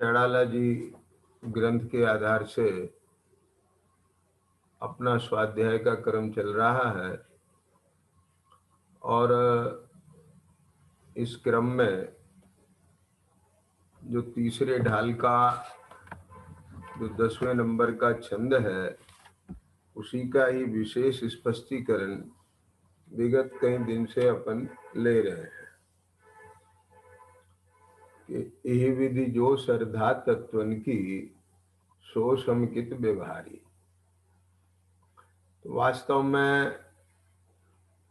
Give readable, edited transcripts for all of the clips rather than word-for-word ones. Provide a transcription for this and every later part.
शैणाला जी ग्रंथ के आधार से अपना स्वाध्याय का क्रम चल रहा है और इस क्रम में जो तीसरे ढाल का जो 10वें नंबर का छंद है उसी का ही विशेष स्पष्टीकरण विगत कई दिन से अपन ले रहे हैं कि यही विधि जो श्रद्धा तत्वन की सो समकित व्यवहारी। तो वास्तव में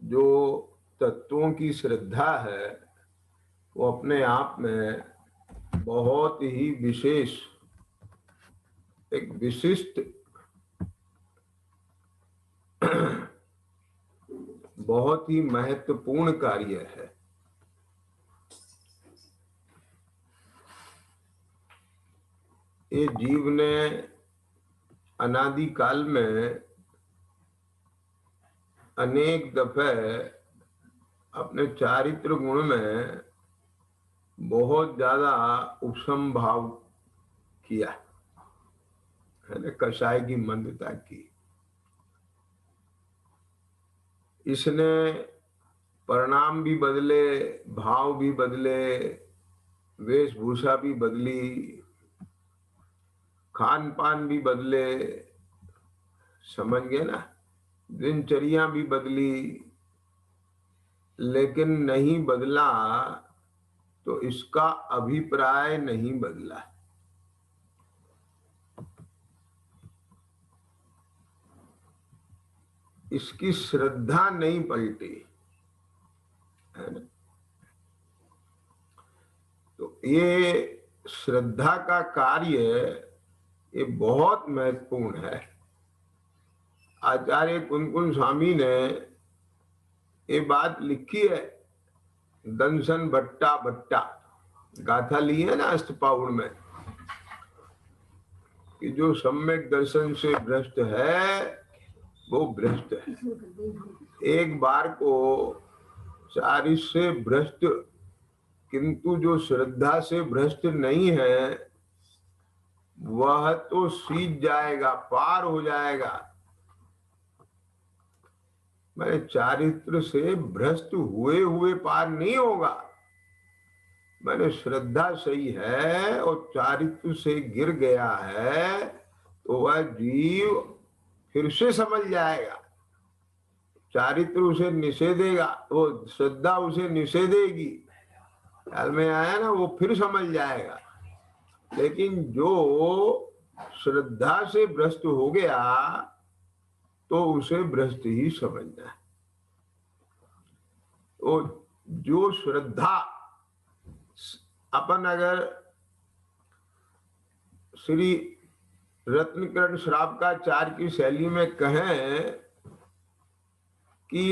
जो तत्वों की श्रद्धा है वो अपने आप में बहुत ही विशेष एक विशिष्ट बहुत ही महत्वपूर्ण कार्य है। ये जीव ने अनादि काल में अनेक दफे अपने चारित्र गुण में बहुत ज्यादा उपशम भाव किया है ना, कषाय की मंदता की। इसने परिणाम भी बदले, भाव भी बदले, वेशभूषा भी बदली, खान पान भी बदले, समझ गए ना, दिनचर्या भी बदली, लेकिन नहीं बदला तो इसका अभिप्राय नहीं बदला। इसकी श्रद्धा नहीं पलटी, है ना। तो ये श्रद्धा का कार्य ये बहुत महत्वपूर्ण है। आचार्य कुनकुन स्वामी ने ये बात लिखी है, दंसन भट्टा भट्टा गाथा ली है ना अष्टपाउड़ में, कि जो सम्यक दर्शन से भ्रष्ट है वो भ्रष्ट है। एक बार को चारित्र से भ्रष्ट, किंतु जो श्रद्धा से भ्रष्ट नहीं है वह तो सीध जाएगा, पार हो जाएगा। मैंने चारित्र से भ्रष्ट हुए हुए पार नहीं होगा। मैंने श्रद्धा सही है और चारित्र से गिर गया है तो वह जीव फिर से समझ जाएगा। चारित्र उसे निषेधेगा, वो श्रद्धा उसे निषेधेगी, ख्याल में आया ना, वो फिर समझ जाएगा। लेकिन जो श्रद्धा से भ्रष्ट हो गया तो उसे भ्रष्ट ही समझना है। तो जो श्रद्धा अपन अगर श्री रत्नकरण श्रावकाचार्य की शैली में कहें कि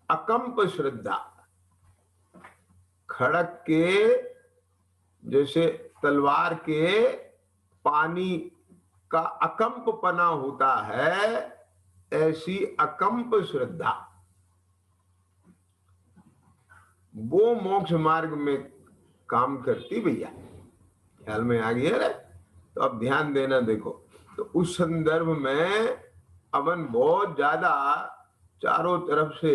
अकंप श्रद्धा, खड़क के जैसे तलवार के पानी का अकंप पना होता है, ऐसी अकंप श्रद्धा वो मोक्ष मार्ग में काम करती। भैया ख्याल में आ गया रे? तो अब ध्यान देना, देखो तो उस संदर्भ में अपन बहुत ज्यादा चारों तरफ से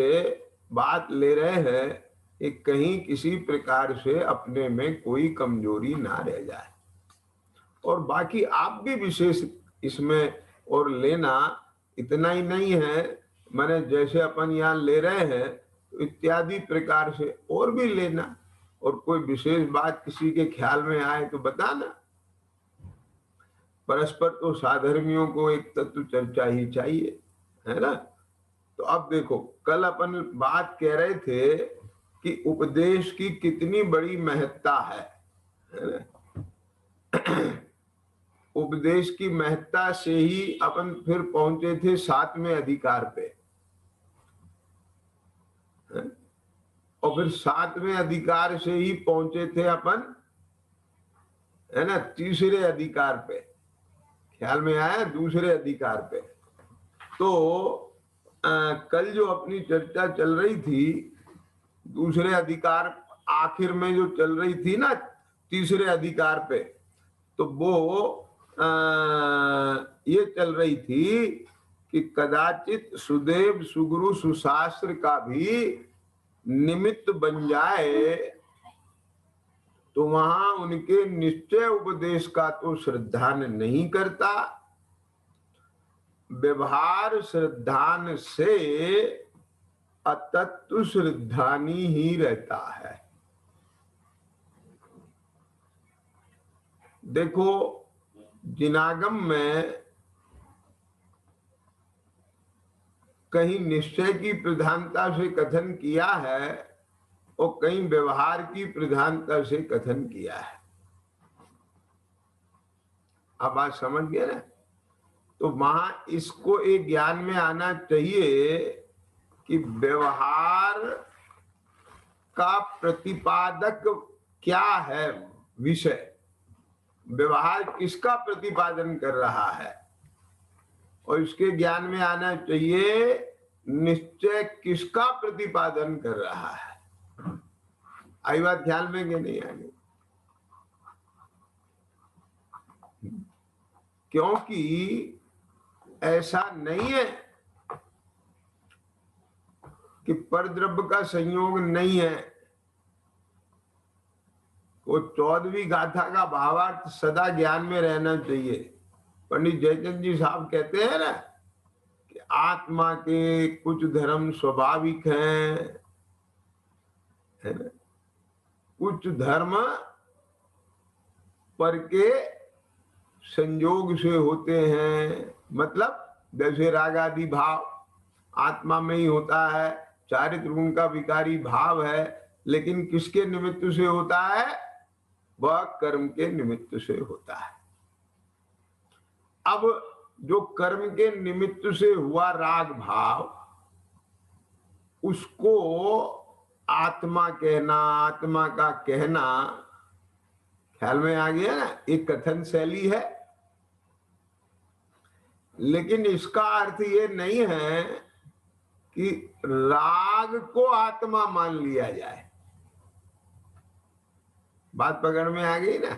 बात ले रहे हैं कि कहीं किसी प्रकार से अपने में कोई कमजोरी ना रह जाए। और बाकी आप भी विशेष इसमें और लेना, इतना ही नहीं है, मैंने जैसे अपन यहाँ ले रहे हैं तो इत्यादि प्रकार से और भी लेना। और कोई विशेष बात किसी के ख्याल में आए तो बताना। परस्पर तो साधर्मियों को एक तत्व चर्चा ही चाहिए, है ना। तो अब देखो, कल अपन बात कह रहे थे कि उपदेश की कितनी बड़ी महत्ता है ना? उपदेश की महत्ता से ही अपन फिर पहुंचे थे 7वें अधिकार पे, है? और फिर 7वें अधिकार से ही पहुंचे थे अपन, है ना, तीसरे अधिकार पे। ख्याल में आया? दूसरे अधिकार पे। तो कल जो अपनी चर्चा चल रही थी दूसरे अधिकार आखिर में जो चल रही थी ना तीसरे अधिकार पे, तो वो ये चल रही थी कि कदाचित सुदेव सुगुरु सुशास्त्र का भी निमित्त बन जाए तो वहां उनके निश्चय उपदेश का तो श्रद्धान नहीं करता, व्यवहार श्रद्धान से अतत्व श्रद्धानी ही रहता है। देखो, जिनागम में कहीं निश्चय की प्रधानता से कथन किया है और कहीं व्यवहार की प्रधानता से कथन किया है। अब बात समझ गए ना? तो वहां इसको एक ज्ञान में आना चाहिए कि व्यवहार का प्रतिपादक क्या है, विषय व्यवहार किसका प्रतिपादन कर रहा है, और इसके ज्ञान में आना चाहिए निश्चय किसका प्रतिपादन कर रहा है। आई बात ख्याल में कि नहीं आ गई? क्योंकि ऐसा नहीं है कि परद्रव्य का संयोग नहीं है। वो 14वीं गाथा का भावार्थ सदा ज्ञान में रहना चाहिए। पंडित जयचंद जी साहब कहते हैं ना कि आत्मा के कुछ धर्म स्वाभाविक हैं, है ना, कुछ धर्म पर के संयोग से होते हैं। मतलब जैसे राग आदि भाव आत्मा में ही होता है, चारित्र गुण का विकारी भाव है, लेकिन किसके निमित्त से होता है? वह कर्म के निमित्त से होता है। अब जो कर्म के निमित्त से हुआ राग भाव, उसको आत्मा कहना, आत्मा का कहना, ख्याल में आ गया ना? एक कथन शैली है, लेकिन इसका अर्थ ये नहीं है कि राग को आत्मा मान लिया जाए। बात पकड़ में आ गई ना?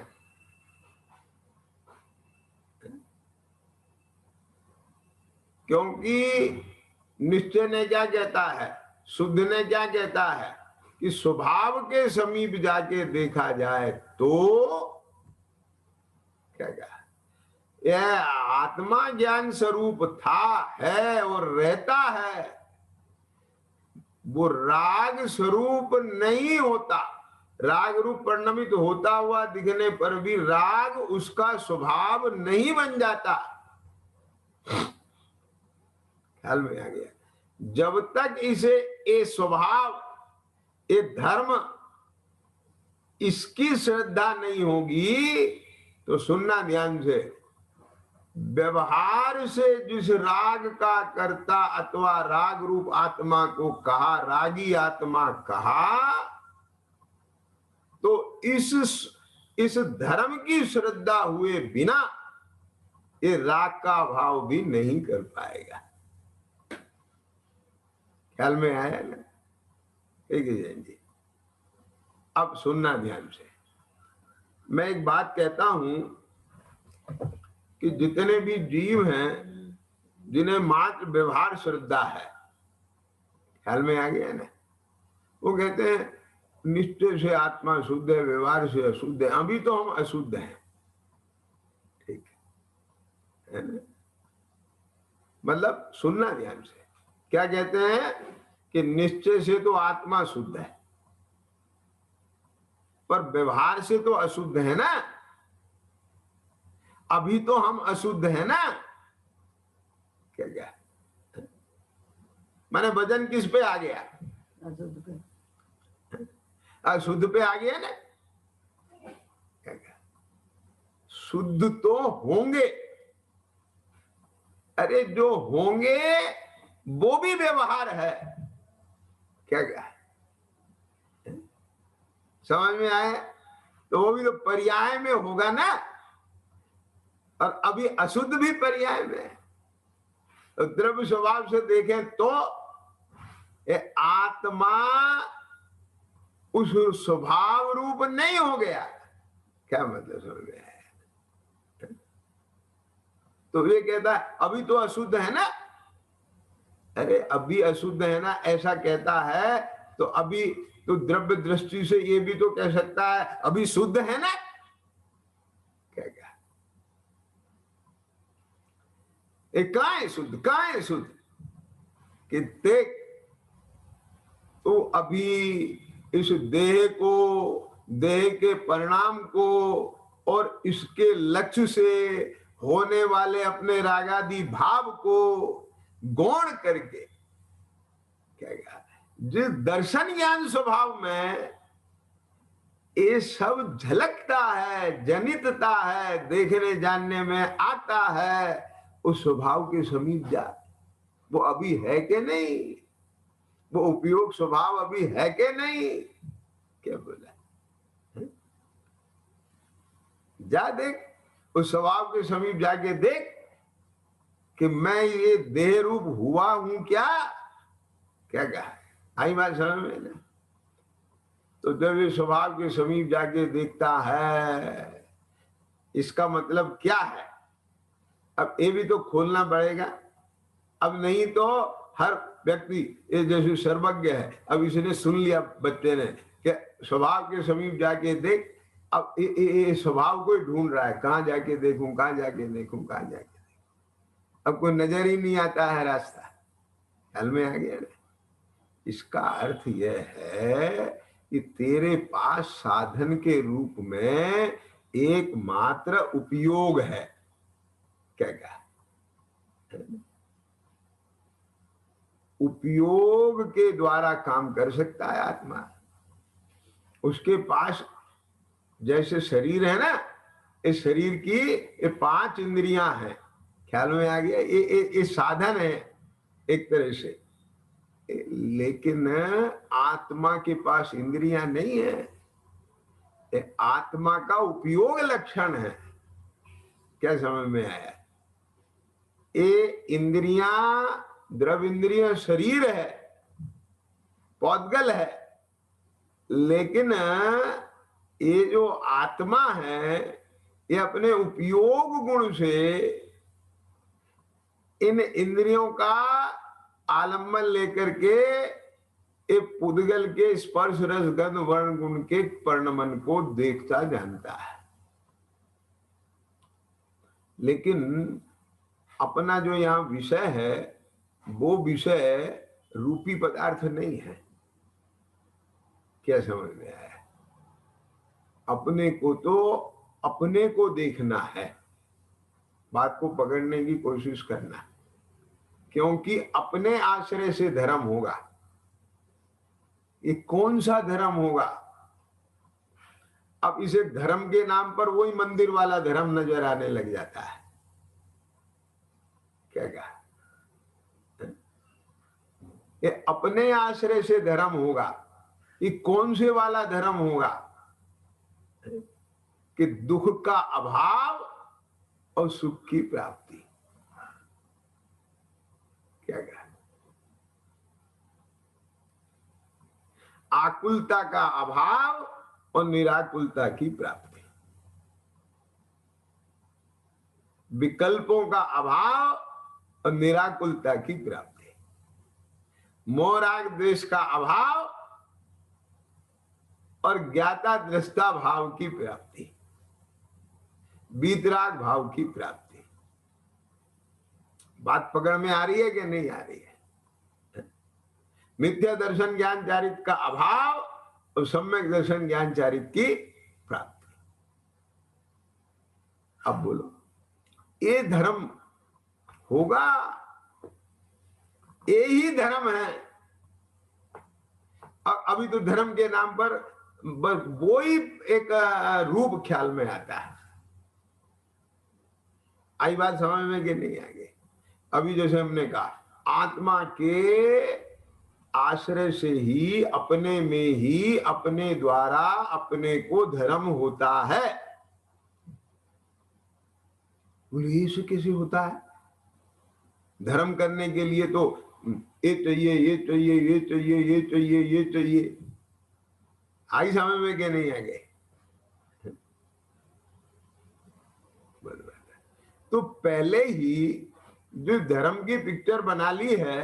क्योंकि निश्चय ने क्या कहता है, शुद्ध ने क्या कहता है कि स्वभाव के समीप जाके देखा जाए तो क्या कहा, यह आत्मा ज्ञान स्वरूप था, है और रहता है। वो राग स्वरूप नहीं होता, राग रूप परिणमित होता हुआ दिखने पर भी राग उसका स्वभाव नहीं बन जाता। ख्याल में आ गया? जब तक इसे ये स्वभाव, ये धर्म, इसकी श्रद्धा नहीं होगी तो सुनना ध्यान से, व्यवहार से जिस राग का कर्ता अथवा राग रूप आत्मा को कहा, रागी आत्मा कहा, तो इस धर्म की श्रद्धा हुए बिना ये राग का भाव भी नहीं कर पाएगा। ख्याल में आया ना? ठीक है जैन जी। अब सुनना ध्यान से, मैं एक बात कहता हूं कि जितने भी जीव हैं जिन्हें मात्र व्यवहार श्रद्धा है, ख्याल में आ गया ना, वो कहते हैं निश्चय से आत्मा शुद्ध है, व्यवहार से अशुद्ध है। अभी तो हम अशुद्ध हैं, ठीक है ना? मतलब सुनना ध्यान से, क्या कहते हैं कि निश्चय से तो आत्मा शुद्ध है, पर व्यवहार से तो अशुद्ध है ना। अभी तो हम अशुद्ध है ना, क्या क्या माने वजन किस पे आ गया, अशुद्ध पे आ गया ना, क्या क्या शुद्ध तो होंगे, अरे जो होंगे वो भी व्यवहार है, क्या क्या समझ में आया, तो वो भी तो पर्याय में होगा ना, और अभी अशुद्ध भी पर्याय में है। तो द्रव्य स्वभाव से देखें तो ये आत्मा उस स्वभाव रूप नहीं हो गया, क्या मतलब समझ में आया। तो ये कहता है अभी तो अशुद्ध है ना, अरे अभी अशुद्ध है ना ऐसा कहता है, तो अभी तो द्रव्य दृष्टि से ये भी तो कह सकता है अभी शुद्ध है ना, क्या क्या कहाँ है शुद्ध, कहाँ है शुद्ध, कि देख तो अभी इस देह को, देह के परिणाम को और इसके लक्ष्य से होने वाले अपने रागादि भाव को गौण करके, क्या जिस दर्शन ज्ञान स्वभाव में ये सब झलकता है, जनितता है, देखने जानने में आता है, उस स्वभाव के समीप जा, वो अभी है कि नहीं, वो उपयोग स्वभाव अभी है कि नहीं, क्या बोला, जा देख उस स्वभाव के समीप जाके देख कि मैं ये देह रूप हुआ हूं क्या, क्या कहा आई बात समझ में ना। तो जब ये स्वभाव के समीप जाके देखता है, इसका मतलब क्या है, अब ये भी तो खोलना पड़ेगा, अब नहीं तो हर व्यक्ति ये जैसे सर्वज्ञ है, अब इसने सुन लिया बच्चे ने कि स्वभाव के समीप जाके देख, अब ये स्वभाव को ही ढूंढ रहा है, कहाँ जाके देखूं, कहाँ जाके देखूं, कहाँ जाके देखूं, अब कोई नजर ही नहीं आता है रास्ता, ख्याल में आ गया ना। इसका अर्थ यह है कि तेरे पास साधन के रूप में एकमात्र उपयोग है, क्या क्या उपयोग के द्वारा काम कर सकता है आत्मा। उसके पास जैसे शरीर है ना, इस शरीर की ये 5 इंद्रियां हैं, ख्याल में आ गया, ये साधन है एक तरह से, लेकिन आत्मा के पास इंद्रियां नहीं है, ये आत्मा का उपयोग लक्षण है, क्या समझ में आया। ये इंद्रियां, द्रव्य इंद्रिय शरीर है, पौद्गल है, लेकिन ये जो आत्मा है ये अपने उपयोग गुण से इन इंद्रियों का आलम्बन लेकर के ये पुद्गल के स्पर्श रस गंध वर्ण गुण के परिणमन को देखता जानता है, लेकिन अपना जो यहाँ विषय है वो विषय रूपी पदार्थ नहीं है, क्या समझ में आया। अपने को तो अपने को देखना है, बात को पकड़ने की कोशिश करना, क्योंकि अपने आश्रय से धर्म होगा। ये कौन सा धर्म होगा, अब इसे धर्म के नाम पर वही मंदिर वाला धर्म नजर आने लग जाता है, क्या कहा, ये अपने आश्रय से धर्म होगा। ये कौन से वाला धर्म होगा कि दुख का अभाव और सुख की प्राप्ति, क्या कहा, आकुलता का अभाव और निराकुलता की प्राप्ति, विकल्पों का अभाव और निराकुलता की प्राप्ति, मोह राग द्वेष का अभाव और ज्ञाता दृष्टा भाव की प्राप्ति, वीतराग भाव की प्राप्ति। बात पकड़ में आ रही है कि नहीं आ रही है। मिथ्या दर्शन ज्ञान चारित का अभाव और सम्यक दर्शन ज्ञान चारित की प्राप्ति। अब बोलो ये धर्म होगा, ये ही धर्म है। अभी तो धर्म के नाम पर वो ही एक रूप ख्याल में आता है। आई बात समझ में कि नहीं आगे? अभी जैसे हमने कहा आत्मा के आश्रय से ही, अपने में ही, अपने द्वारा अपने को धर्म होता है। बोले ये कैसे होता है? धर्म करने के लिए तो ये चाहिए, ये चाहिए, ये चाहिए, ये चाहिए, ये चाहिए। आई समझ में कि नहीं आ गए? तो पहले ही जो धर्म की पिक्चर बना ली है,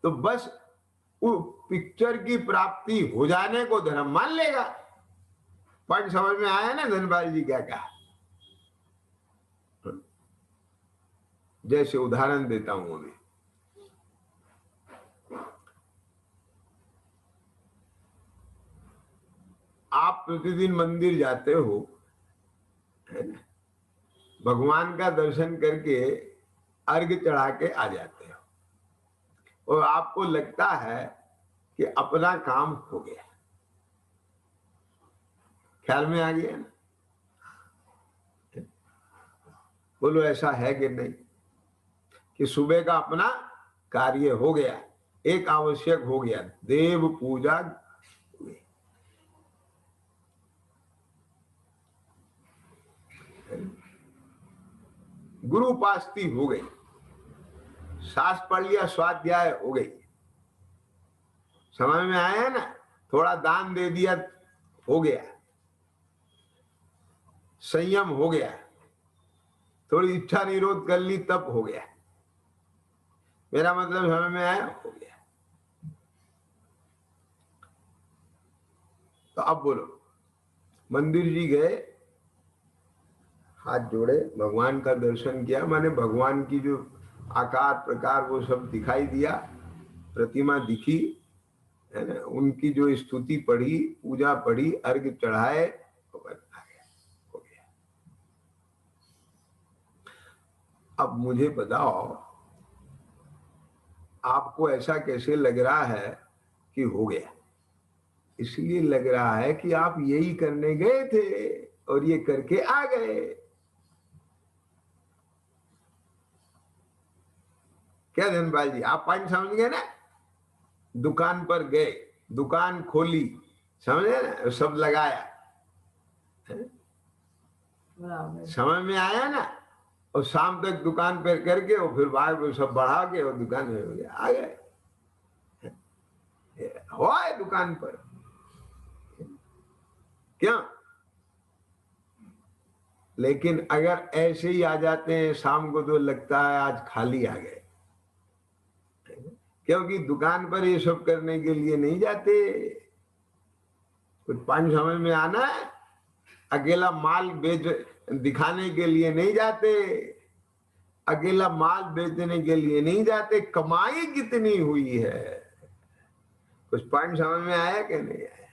तो बस वो पिक्चर की प्राप्ति हो जाने को धर्म मान लेगा। पॉइंट समझ में आया ना धनपाल जी क्या कहा? जैसे उदाहरण देता हूं अभी, आप प्रतिदिन मंदिर जाते हो, है ना, भगवान का दर्शन करके अर्घ चढ़ा के आ जाते हो और आपको लगता है कि अपना काम हो गया। ख्याल में आ गया ना? बोलो ऐसा है कि नहीं कि सुबह का अपना कार्य हो गया, एक आवश्यक हो गया, देव पूजा गुरु उपासती हो गई, सास पढ़ लिया, स्वाध्याय हो गई। समझ में आया ना? थोड़ा दान दे दिया, हो गया, संयम हो गया, थोड़ी इच्छा निरोध कर ली, तब हो गया। मेरा मतलब समझ में आया? हो गया। तो अब बोलो, मंदिर जी गए, हाथ जोड़े, भगवान का दर्शन किया, माने भगवान की जो आकार प्रकार वो सब दिखाई दिया, प्रतिमा दिखी, है ना, उनकी जो स्तुति पढ़ी, पूजा पढ़ी, अर्घ चढ़ाए, हो गया। अब मुझे बताओ, आपको ऐसा कैसे लग रहा है कि हो गया? इसलिए लग रहा है कि आप यही करने गए थे और ये करके आ गए। क्या धनपाल जी, आप पॉइंट समझ गए ना? दुकान पर गए, दुकान खोली, समझे ना, सब लगाया, समझ में आया ना? और शाम तक दुकान पर करके और फिर बाहर सब बढ़ा के और दुकान में हो गया, आ गए। हुआ है दुकान पर क्या? लेकिन अगर ऐसे ही आ जाते हैं शाम को, तो लगता है आज खाली आ गए, क्योंकि दुकान पर ये सब करने के लिए नहीं जाते। कुछ पांच समझ में आना है? अकेला माल बेच दिखाने के लिए नहीं जाते, अकेला माल बेचने के लिए नहीं जाते, कमाई कितनी हुई है। कुछ पॉइंट समझ में आया कि नहीं आया?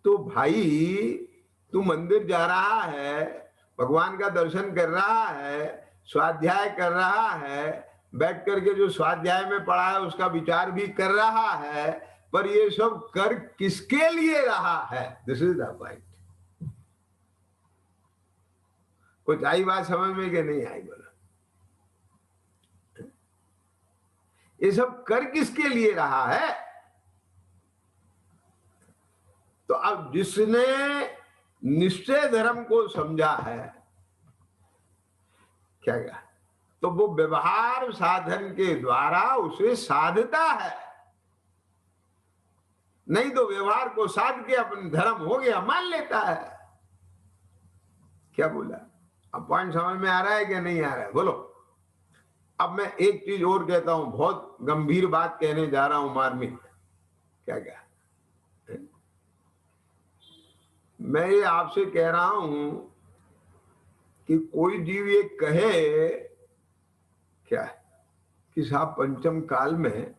तो भाई तू मंदिर जा रहा है, भगवान का दर्शन कर रहा है, स्वाध्याय कर रहा है, बैठ करके जो स्वाध्याय में पढ़ा है उसका विचार भी कर रहा है, पर ये सब कर किसके लिए रहा है? This is the point. कुछ आई बात समझ में कि नहीं आई? बोला, ये सब कर किसके लिए रहा है? तो अब जिसने निश्चय धर्म को समझा है, क्या क्या, तो वो व्यवहार साधन के द्वारा उसे साधता है। नहीं तो व्यवहार को साध के अपन धर्म हो गया मान लेता है। क्या बोला? अब पॉइंट समझ में आ रहा है कि नहीं आ रहा है? बोलो। अब मैं एक चीज और कहता हूं, बहुत गंभीर बात कहने जा रहा हूं मार्मिक। क्या क्या, मैं ये आपसे कह रहा हूं कि कोई जीव ये कहे क्या कि साहब पंचम काल में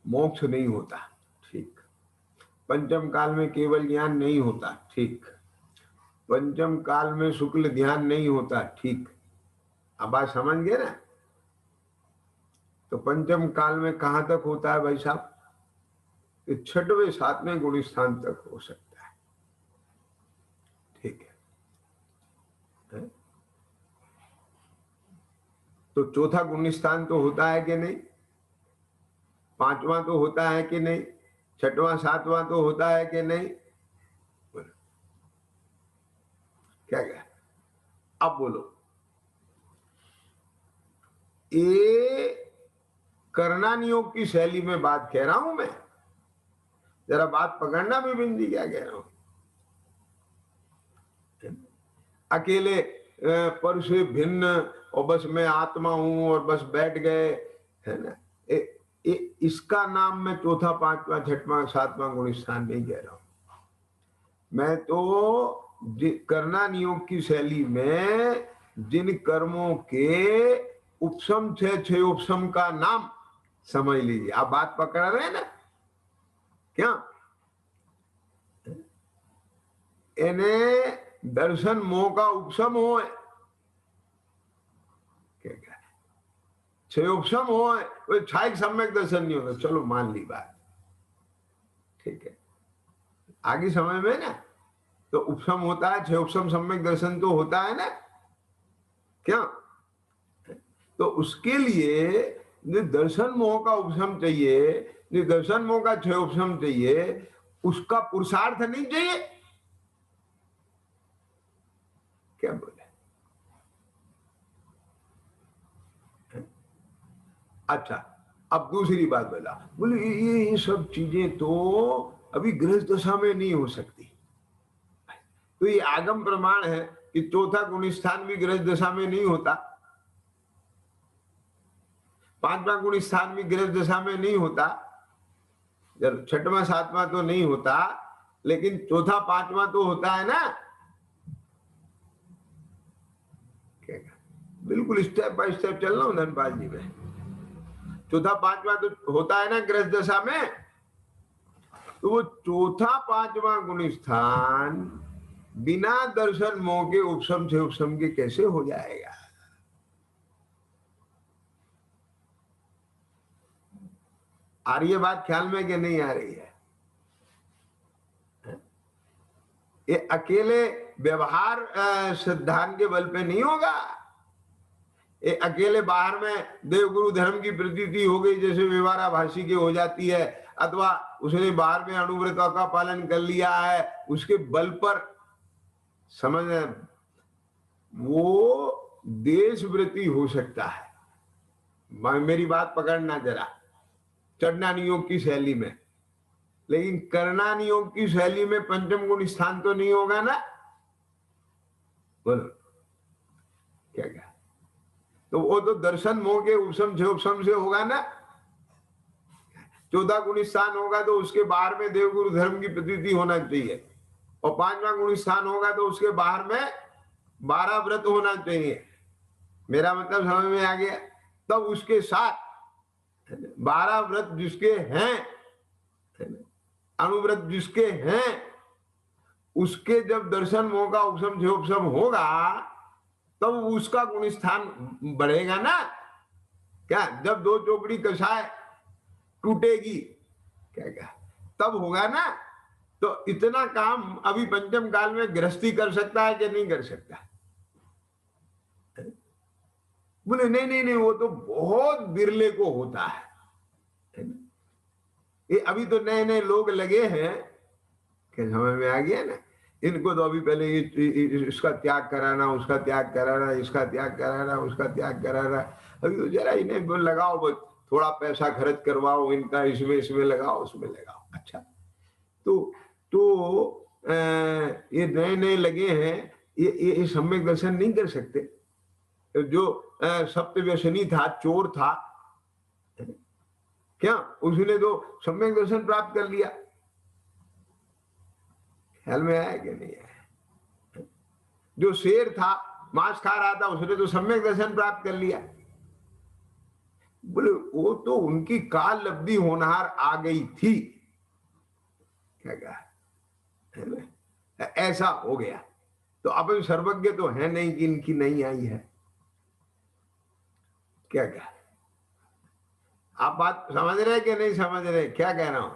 मोक्ष नहीं होता, ठीक, पंचम काल में केवल ज्ञान नहीं होता, ठीक, पंचम काल में शुक्ल ध्यान नहीं होता, ठीक। अब बात समझ गए ना? तो पंचम काल में कहां तक होता है भाई साहब? कि छठवें सातवें गुण स्थान तक हो सकता है, ठीक है? तो चौथा गुण स्थान तो होता है कि नहीं? पांचवा तो होता है कि नहीं? छठवां सातवां तो होता है कि नहीं? क्या क्या? अब बोलो। ये करना नियोग की शैली में बात कह रहा हूं मैं, जरा बात पकड़ना भी बिंदी क्या कह रहा हूं। अकेले पर से भिन्न और बस मैं आत्मा हूं और बस बैठ गए, है ना? इसका नाम मैं चौथा पांचवा छठवां सातवां गुण स्थान नहीं कह रहा हूं। मैं तो करना नियोग की शैली में जिन कर्मों के उपशम छह उपशम का नाम समझ लीजिए। आप बात पकड़ रहे हैं ना? क्या इन्हें दर्शन मोह का उपशम हो, क्या छह उपशम हो, छाई सम्यक दर्शन नहीं होता, चलो मान ली बात, ठीक है? आगे समय में ना तो उपशम होता है, छह उपशम सम्यक दर्शन तो होता है ना? क्या? तो उसके लिए जो दर्शन मोह का उपशम चाहिए, जो दर्शन मोह का छह उपशम चाहिए, उसका पुरुषार्थ नहीं चाहिए? क्या बोले? अच्छा, अब दूसरी बात बोला, बोले ये सब चीजें तो अभी गृहस्थ दशा में नहीं हो सकती। तो ये आगम प्रमाण है कि चौथा गुण स्थान भी गृहस्थ दशा में नहीं होता, पांचवा गुण स्थान भी गृहस्थ दशा में नहीं होता, छठवां सातवां तो नहीं होता, लेकिन चौथा पांचवा तो होता है ना? बिल्कुल स्टेप बाय स्टेप चल रहा हूं धनपाल जी में। चौथा पांचवा तो होता है ना गृहस्थ दशा में? तो वो चौथा पांचवा गुण स्थान बिना दर्शन मोह के उपशम से उपशम के कैसे हो जाएगा? आ रही है बात ख्याल में कि नहीं आ रही है? ये अकेले व्यवहार सिद्धांत के बल पे नहीं होगा। ये अकेले बाहर में देवगुरु धर्म की प्रतीति हो गई जैसे व्यवहाराभासी की हो जाती है, अथवा उसने बाहर में अणुव्रतों का पालन कर लिया है, उसके बल पर समझ, वो देशवृत्ति हो सकता है। मेरी बात पकड़ना जरा, चढ़ना नियोग की शैली में, लेकिन करना नियोग की शैली में पंचम गुण स्थान तो नहीं होगा ना? बोलो क्या क्या? तो वो तो दर्शन मोह के उपशम से उपशम से होगा ना? चौथा गुण स्थान होगा तो उसके बाहर में देवगुरु धर्म की प्रतीति होना चाहिए, और पांचवा गुण स्थान होगा तो उसके बाहर में 12 व्रत होना चाहिए। मेरा मतलब समझ में आ गया? तब उसके साथ 12 व्रत जिसके हैं, अनुव्रत जिसके हैं, उसके जब दर्शन मोह का उपशम से उपशम होगा तब तो उसका गुण स्थान बढ़ेगा ना? क्या जब दो चौकड़ी कषाय टूटेगी, क्या क्या तब होगा ना? तो इतना काम अभी पंचम काल में गृहस्थी कर सकता है कि नहीं कर सकता? बोले नहीं नहीं नहीं, वो तो बहुत बिरले को होता है। ये अभी तो नए नए लोग लगे हैं, क्या समझ में आ गया ना? इनको तो अभी पहले इसका त्याग कराना, उसका त्याग कराना, इसका त्याग कराना, उसका त्याग कराना। अभी तो जरा इन्हें लगाओ, थोड़ा पैसा खर्च करवाओ इनका, इसमें लगाओ, उसमें लगाओ। अच्छा, तो ये नए नए लगे हैं, ये सम्यक दर्शन नहीं कर सकते। जो सप्त व्यसनी था, चोर था, क्या उसने तो सम्यक दर्शन प्राप्त कर लिया? ख्याल में आया कि नहीं आया? जो शेर था, मांस खा रहा था, उसने तो सम्यक दर्शन प्राप्त कर लिया। बोले वो तो उनकी काल लब्धि होनहार आ गई थी, क्या कहा, ऐसा हो गया। तो अपन सर्वज्ञ तो है नहीं कि इनकी नहीं आई है। क्या क्या आप बात समझ रहे कि नहीं समझ रहे? क्या कह रहा हूं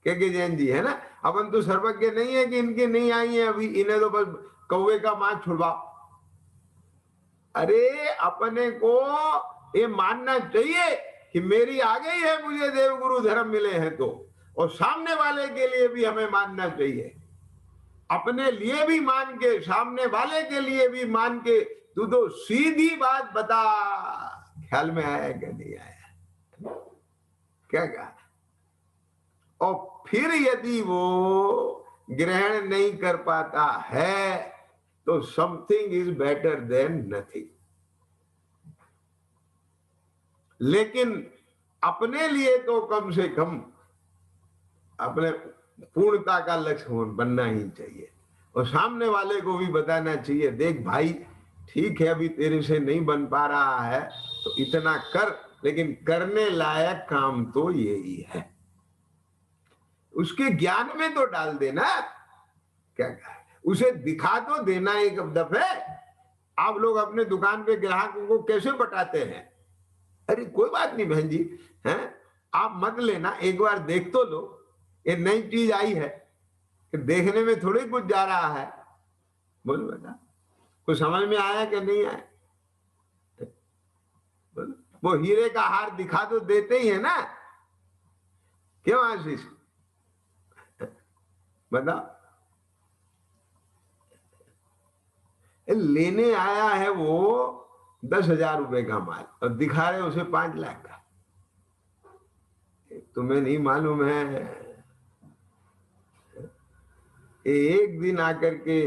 के जैन जी, है ना? अपन तो सर्वज्ञ नहीं है कि इनकी नहीं आई है अभी, इन्हें तो बस कौवे का मांस छुड़वाओ। अरे अपने को ये मानना चाहिए कि मेरी आ गई है, मुझे देवगुरु धर्म मिले हैं तो, और सामने वाले के लिए भी हमें मानना चाहिए। अपने लिए भी मान के, सामने वाले के लिए भी मान के। तू तो सीधी बात बता, ख्याल में आया कि नहीं आया? क्या कहा? और फिर यदि वो ग्रहण नहीं कर पाता है तो something is better than nothing. लेकिन अपने लिए तो कम से कम अपने पूर्णता का लक्ष्य बनना ही चाहिए, और सामने वाले को भी बताना चाहिए, देख भाई ठीक है अभी तेरे से नहीं बन पा रहा है तो इतना कर, लेकिन करने लायक काम तो यही है। उसके ज्ञान में तो डाल देना। क्या कहा? उसे दिखा तो देना एक दफे। आप लोग अपने दुकान पे ग्राहकों को कैसे बटाते हैं? अरे कोई बात नहीं बहन जी, हैं आप मत लेना, एक बार देख तो लो, ये नई चीज आई है, कि देखने में थोड़ी कुछ जा रहा है। बोलो बेटा, कुछ समझ में आया कि नहीं आया? बोलो, वो हीरे का हार दिखा तो देते ही है ना, क्यों आशीष? बताओ। लेने आया है वो 10,000 रुपए का माल और दिखा रहे उसे 5 लाख का। तुम्हें नहीं मालूम है, एक दिन आकर के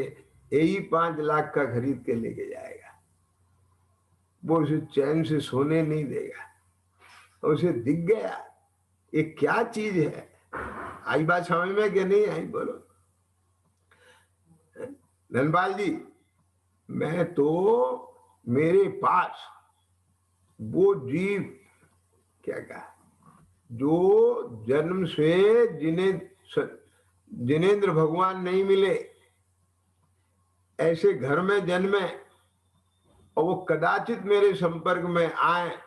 यही 5 लाख का खरीद के लेके जाएगा। वो उसे चैन से सोने नहीं देगा। उसे दिख गया ये क्या चीज है। आई बात समझ में कि नहीं आई? बोलो धनपाल जी, मैं तो मेरे पास वो जीव, क्या कहा, जो जन्म से जिनेंद्र भगवान नहीं मिले, ऐसे घर में जन्मे और वो कदाचित मेरे संपर्क में आए।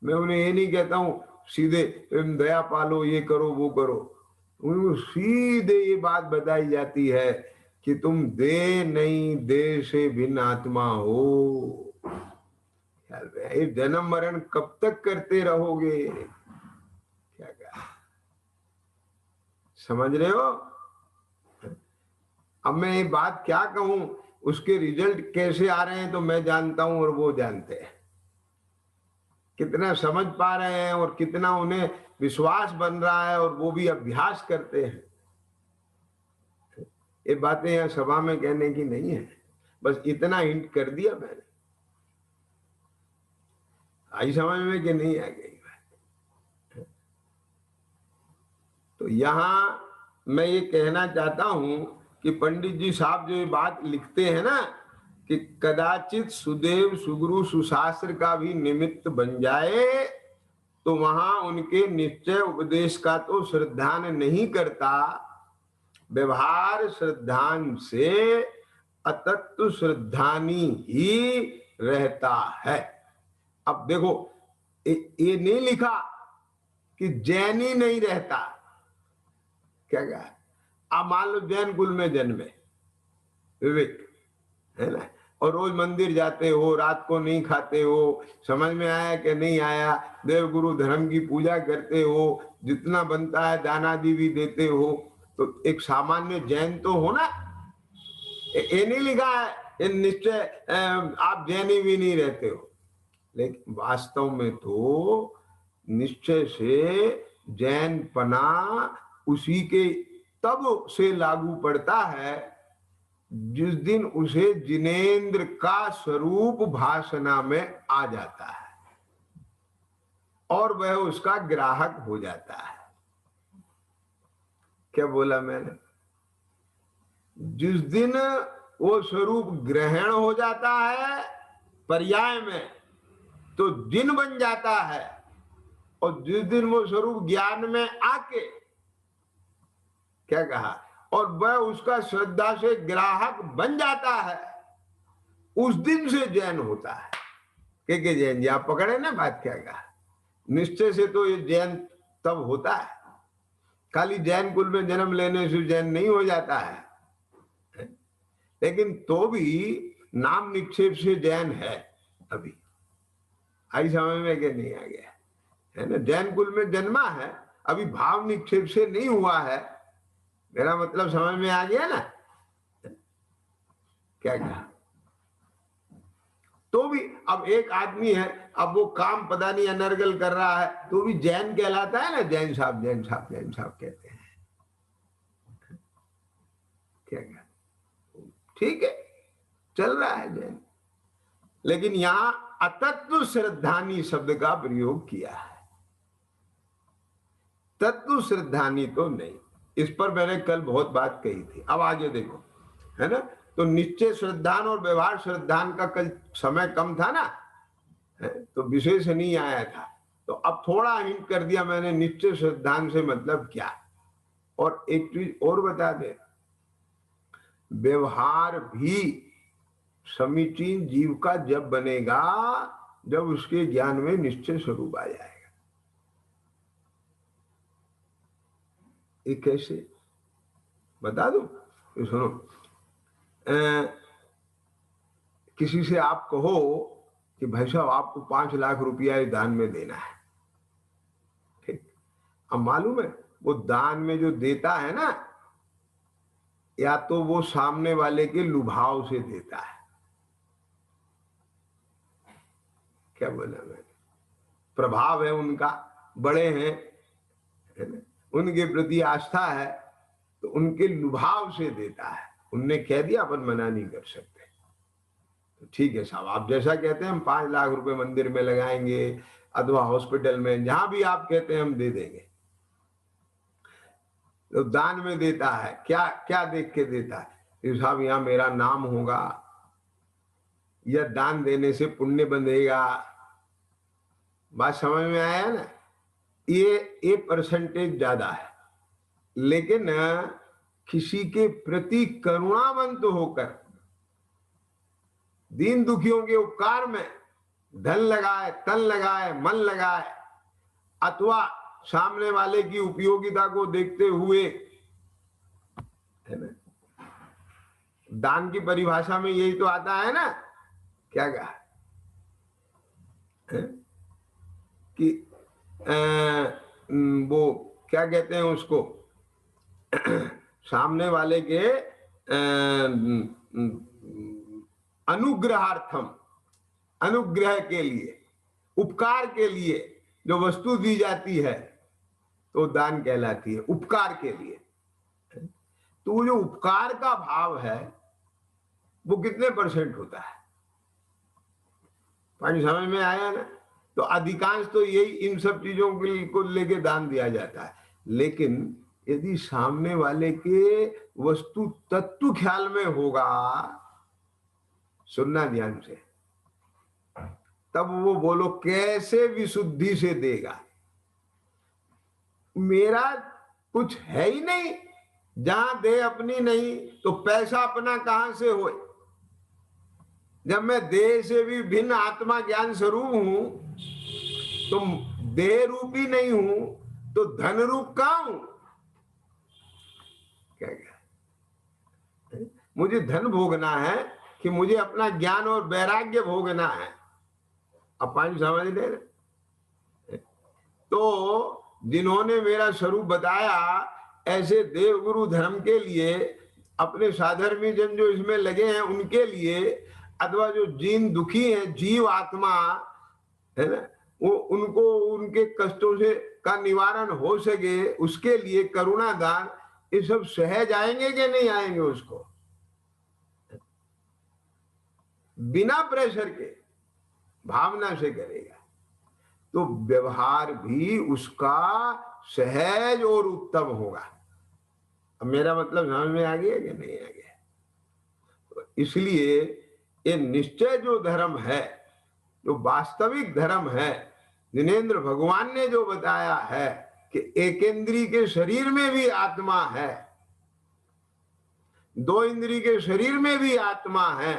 मैं उन्हें ये नहीं कहता हूं सीधे दया पालो, ये करो वो करो, उनको सीधे ये बात बताई जाती है कि तुम दे नहीं दे से भिन्न आत्मा हो। ये जन्म मरण कब तक करते रहोगे? क्या कहा, समझ रहे हो? अब मैं ये बात क्या कहूं, उसके रिजल्ट कैसे आ रहे हैं तो मैं जानता हूं और वो जानते हैं। कितना समझ पा रहे हैं और कितना उन्हें विश्वास बन रहा है, और वो भी अभ्यास करते हैं। ये बातें यहां सभा में कहने की नहीं है, बस इतना हिंट कर दिया मैंने। आई समझ में कि नहीं आ गई बात? तो यहां मैं ये कहना चाहता हूं कि पंडित जी साहब जो ये बात लिखते हैं ना कि कदाचित सुदेव सुगुरु सुशास्त्र का भी निमित्त बन जाए, तो वहां उनके निश्चय उपदेश का तो श्रद्धान नहीं करता, व्यवहार श्रद्धान से अतत्व श्रद्धानी ही रहता है। अब देखो ये नहीं लिखा कि जैनी नहीं रहता। क्या कहा? आप मान लो जैन कुल में जन्मे विवेक, है ना, और रोज मंदिर जाते हो, रात को नहीं खाते हो, समझ में आया कि नहीं आया, देवगुरु धर्म की पूजा करते हो, जितना बनता है दाना दी भी देते हो, तो एक सामान्य जैन तो हो ना। ये नहीं लिखा है ये निश्चय आप जैनी भी नहीं रहते हो, लेकिन वास्तव में तो निश्चय से जैन पना उसी के तब से लागू पड़ता है जिस दिन उसे जिनेंद्र का स्वरूप भाषणा में आ जाता है और वह उसका ग्राहक हो जाता है। क्या बोला मैंने? जिस दिन वो स्वरूप ग्रहण हो जाता है पर्याय में तो जिन बन जाता है, और जिस दिन वो स्वरूप ज्ञान में आके, क्या कहा, और वह उसका श्रद्धा से ग्राहक बन जाता है, उस दिन से जैन होता है। के जैन जी, आप पकड़े ना बात क्या कहा? निश्चय से तो ये जैन तब होता है, खाली जैन कुल में जन्म लेने से जैन नहीं हो जाता है, लेकिन तो भी नाम निक्षेप से जैन है। अभी आई समझ में कि नहीं आ गया? है ना, जैन कुल में जन्मा है, अभी भाव निक्षेप से नहीं हुआ है। मेरा मतलब समझ में आ गया ना? क्या कहा? तो भी अब एक आदमी है, अब वो काम पता नहीं अनर्गल कर रहा है, तो भी जैन कहलाता है ना, जैन साहब जैन साहब जैन साहब कहते हैं। क्या कहा? ठीक है, चल रहा है जैन। लेकिन यहां अतत्व श्रद्धानी शब्द का प्रयोग किया है, तत्व श्रद्धानी तो नहीं। इस पर मैंने कल बहुत बात कही थी। अब आगे देखो, है ना, तो निश्चय श्रद्धान और व्यवहार श्रद्धान का कल समय कम था ना, तो विशेष नहीं आया था, तो अब थोड़ा हिंट कर दिया मैंने निश्चय श्रद्धान से मतलब क्या। और एक चीज और बता दे, व्यवहार भी समीचीन जीव का जब बनेगा जब उसके ज्ञान में निश्चय स्वरूप आ जाएगा। ये कैसे बता दो? सुनो, किसी से आप कहो कि भाई साहब आपको 5 लाख रुपया दान में देना है, ठीक? अब मालूम है वो दान में जो देता है ना, या तो वो सामने वाले के लुभाव से देता है। क्या बोला मैंने? प्रभाव है उनका, बड़े हैं, है ना, उनके प्रति आस्था है, तो उनके लुभाव से देता है। उनने कह दिया अपन मना नहीं कर सकते, तो ठीक है साहब, आप जैसा कहते हैं हम 5 लाख रुपए मंदिर में लगाएंगे अथवा हॉस्पिटल में, जहां भी आप कहते हैं हम दे देंगे। तो दान में देता है, क्या क्या देख के देता है? साहब यहाँ मेरा नाम होगा, या दान देने से पुण्य बंधेगा। बात समझ में आया ना? ये परसेंटेज ज्यादा है, लेकिन किसी के प्रति करुणावंत होकर दीन दुखियों के उपकार में धन लगाए, तन लगाए, मन लगाए, अथवा सामने वाले की उपयोगिता को देखते हुए, है ना, दान की परिभाषा में यही तो आता है ना। क्या कहा है? कि वो क्या कहते हैं उसको, सामने वाले के अनुग्रहार्थम, अनुग्रह के लिए, उपकार के लिए जो वस्तु दी जाती है तो दान कहलाती है, उपकार के लिए। तो जो उपकार का भाव है वो कितने परसेंट होता है? पानी समझ में आया ना? तो अधिकांश तो यही इन सब चीजों को लेके दान दिया जाता है। लेकिन यदि सामने वाले के वस्तु तत्व ख्याल में होगा, सुनना ध्यान से, तब वो बोलो कैसे विशुद्धि से देगा। मेरा कुछ है ही नहीं, जहां दे अपनी नहीं तो पैसा अपना कहां से हो? जब मैं देह से भी भिन्न आत्मा ज्ञान स्वरूप हूं, तो देह रूपी नहीं हूं, तो धन रूप कहां हूं? क्या क्या? मुझे धन भोगना है कि मुझे अपना ज्ञान और वैराग्य भोगना है? अब पांच समझ ले रहे? तो जिन्होंने मेरा स्वरूप बताया, ऐसे देव गुरु धर्म के लिए, अपने साधर्मी जन जो इसमें लगे हैं उनके लिए, अथवा जो जीन दुखी है, जीव आत्मा है ना, वो उनको उनके कष्टों से का निवारण हो सके, उसके लिए करुणा दान, ये सब सहज आएंगे कि नहीं आएंगे? उसको बिना प्रेशर के भावना से करेगा, तो व्यवहार भी उसका सहज और उत्तम होगा। अब मेरा मतलब समझ में आ गया कि नहीं आ गया? तो इसलिए ये निश्चय जो धर्म है, जो वास्तविक धर्म है, जिनेन्द्र भगवान ने जो बताया है कि एकेंद्री के शरीर में भी आत्मा है, दो इंद्री के शरीर में भी आत्मा है,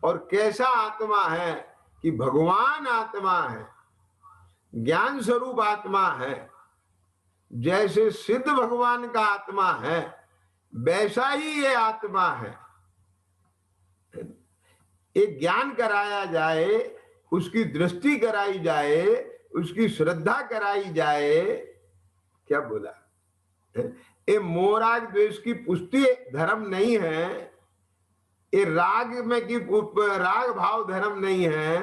और कैसा आत्मा है कि भगवान आत्मा है, ज्ञान स्वरूप आत्मा है। जैसे सिद्ध भगवान का आत्मा है वैसा ही ये आत्मा है। एक ज्ञान कराया जाए, उसकी दृष्टि कराई जाए, उसकी श्रद्धा कराई जाए। क्या बोला? ये मोहराग द्वेष की पुष्टि धर्म नहीं है, ये राग में की राग भाव धर्म नहीं है,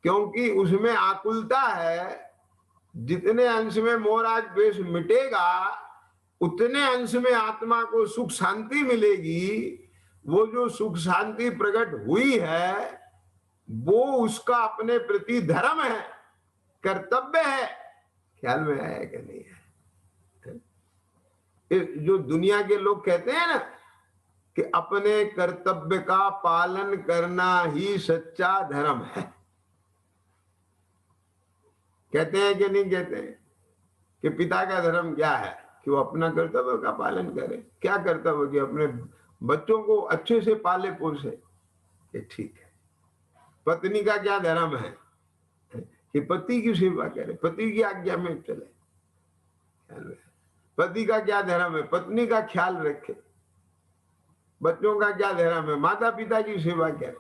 क्योंकि उसमें आकुलता है। जितने अंश में मोहराग द्वेष मिटेगा उतने अंश में आत्मा को सुख शांति मिलेगी। वो जो सुख शांति प्रकट हुई है वो उसका अपने प्रति धर्म है, कर्तव्य है। ख्याल में आया कि नहीं है? जो दुनिया के लोग कहते हैं ना कि अपने कर्तव्य का पालन करना ही सच्चा धर्म है, कहते हैं कि नहीं कहते हैं? कि पिता का धर्म क्या है कि वो अपना कर्तव्य का पालन करे। क्या कर्तव्य? कि अपने बच्चों को अच्छे से पाले पोसे। ये ठीक है। पत्नी का क्या धर्म है कि पति की सेवा करे, पति की आज्ञा में चले। पति का क्या धर्म है? पत्नी का ख्याल रखे। बच्चों का क्या धर्म है? माता पिता की सेवा करे।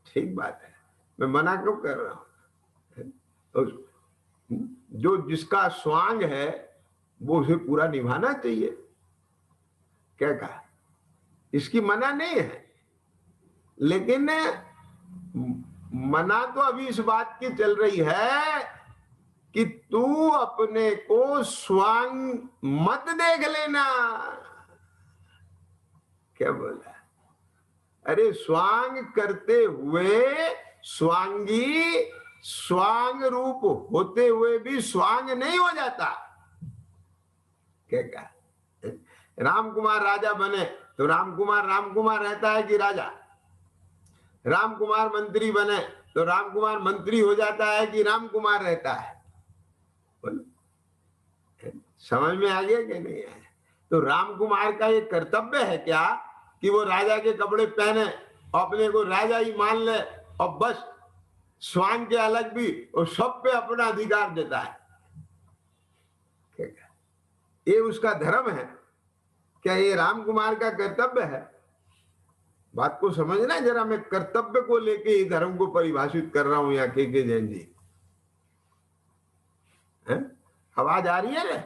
ठीक बात है, मैं मना क्यों कर रहा हूं? तो जो जिसका स्वांग है वो उसे पूरा निभाना चाहिए। क्या कहा? इसकी मना नहीं है, लेकिन मना तो अभी इस बात की चल रही है कि तू अपने को स्वांग मत देख लेना। क्या बोला? अरे स्वांग करते हुए स्वांगी स्वांग रूप होते हुए भी स्वांग नहीं हो जाता। क्या कहा? राम कुमार राजा बने तो राम कुमार रहता है कि राजा? राम कुमार मंत्री बने तो राम कुमार मंत्री हो जाता है कि राम कुमार रहता है? समझ में आ गया कि नहीं आया? तो राम कुमार का ये कर्तव्य है क्या कि वो राजा के कपड़े पहने, अपने को राजा ही मान ले और बस स्वांग के अलग भी और सब पे अपना अधिकार देता है? ये उसका धर्म है क्या? ये राम कुमार का कर्तव्य है? बात को समझना जरा। मैं कर्तव्य को लेके ही धर्म को परिभाषित कर रहा हूं। यहाँ के जैन जी, आवाज आ रही है ना?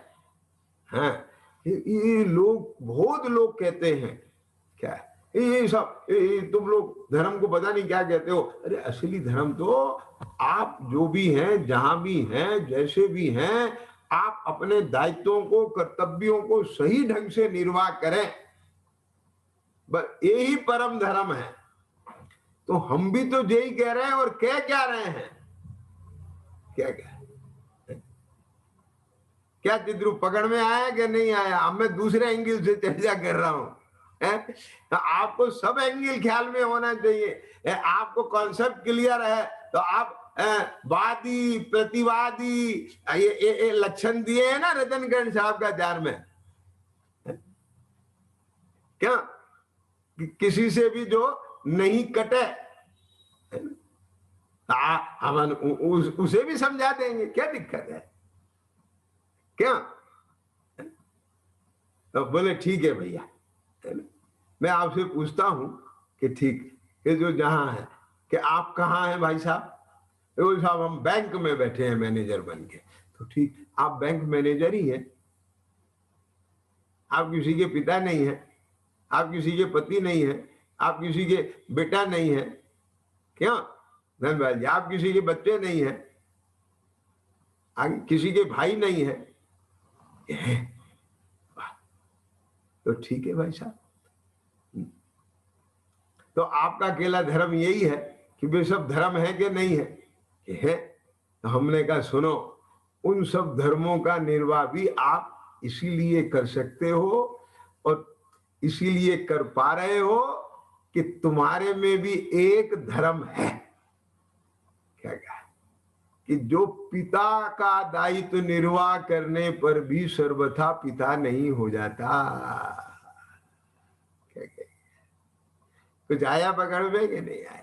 हाँ, ये लोग, बहुत लोग कहते हैं क्या ये सब तुम लोग धर्म को पता नहीं क्या कहते हो। अरे असली धर्म तो आप जो भी हैं, जहां भी हैं, जैसे भी हैं, आप अपने दायित्वों को, कर्तव्यों को सही ढंग से निर्वाह करें, बस यही परम धर्म है। तो हम भी तो यही कह रहे हैं और कह क्या रहे हैं? क्या चिद्रू पकड़ में आया कि नहीं आया? अब मैं दूसरे एंगल से चर्चा कर रहा हूं। तो आपको सब एंगल ख्याल में होना चाहिए। आपको कॉन्सेप्ट क्लियर है तो आप वादी प्रतिवादी ये लक्षण दिए हैं ना रतनगढ़ साहब का जार में। क्या किसी से भी जो नहीं कटे हम उसे भी समझा देंगे, क्या दिक्कत है? क्या? तो बोले ठीक है भैया। मैं आपसे पूछता हूं कि ठीक ये जो जहां है कि आप कहाँ हैं भाई साहब? तो साहब हम बैंक में बैठे हैं मैनेजर बन के। तो ठीक, आप बैंक मैनेजर ही हैं, आप किसी के पिता नहीं है, आप किसी के पति नहीं है, आप किसी के बेटा नहीं है। क्यों धनबाद जी? आप किसी के बच्चे नहीं है, किसी के भाई नहीं है। तो ठीक है भाई साहब। तो आपका अकेला धर्म यही है कि वे सब धर्म है कि नहीं है? कि है। तो हमने कहा सुनो, उन सब धर्मों का निर्वाह भी आप इसीलिए कर सकते हो और इसीलिए कर पा रहे हो कि तुम्हारे में भी एक धर्म है। क्या कहा? कि जो पिता का दायित्व निर्वाह करने पर भी सर्वथा पिता नहीं हो जाता। कुछ आया पकड़ में कि नहीं आया?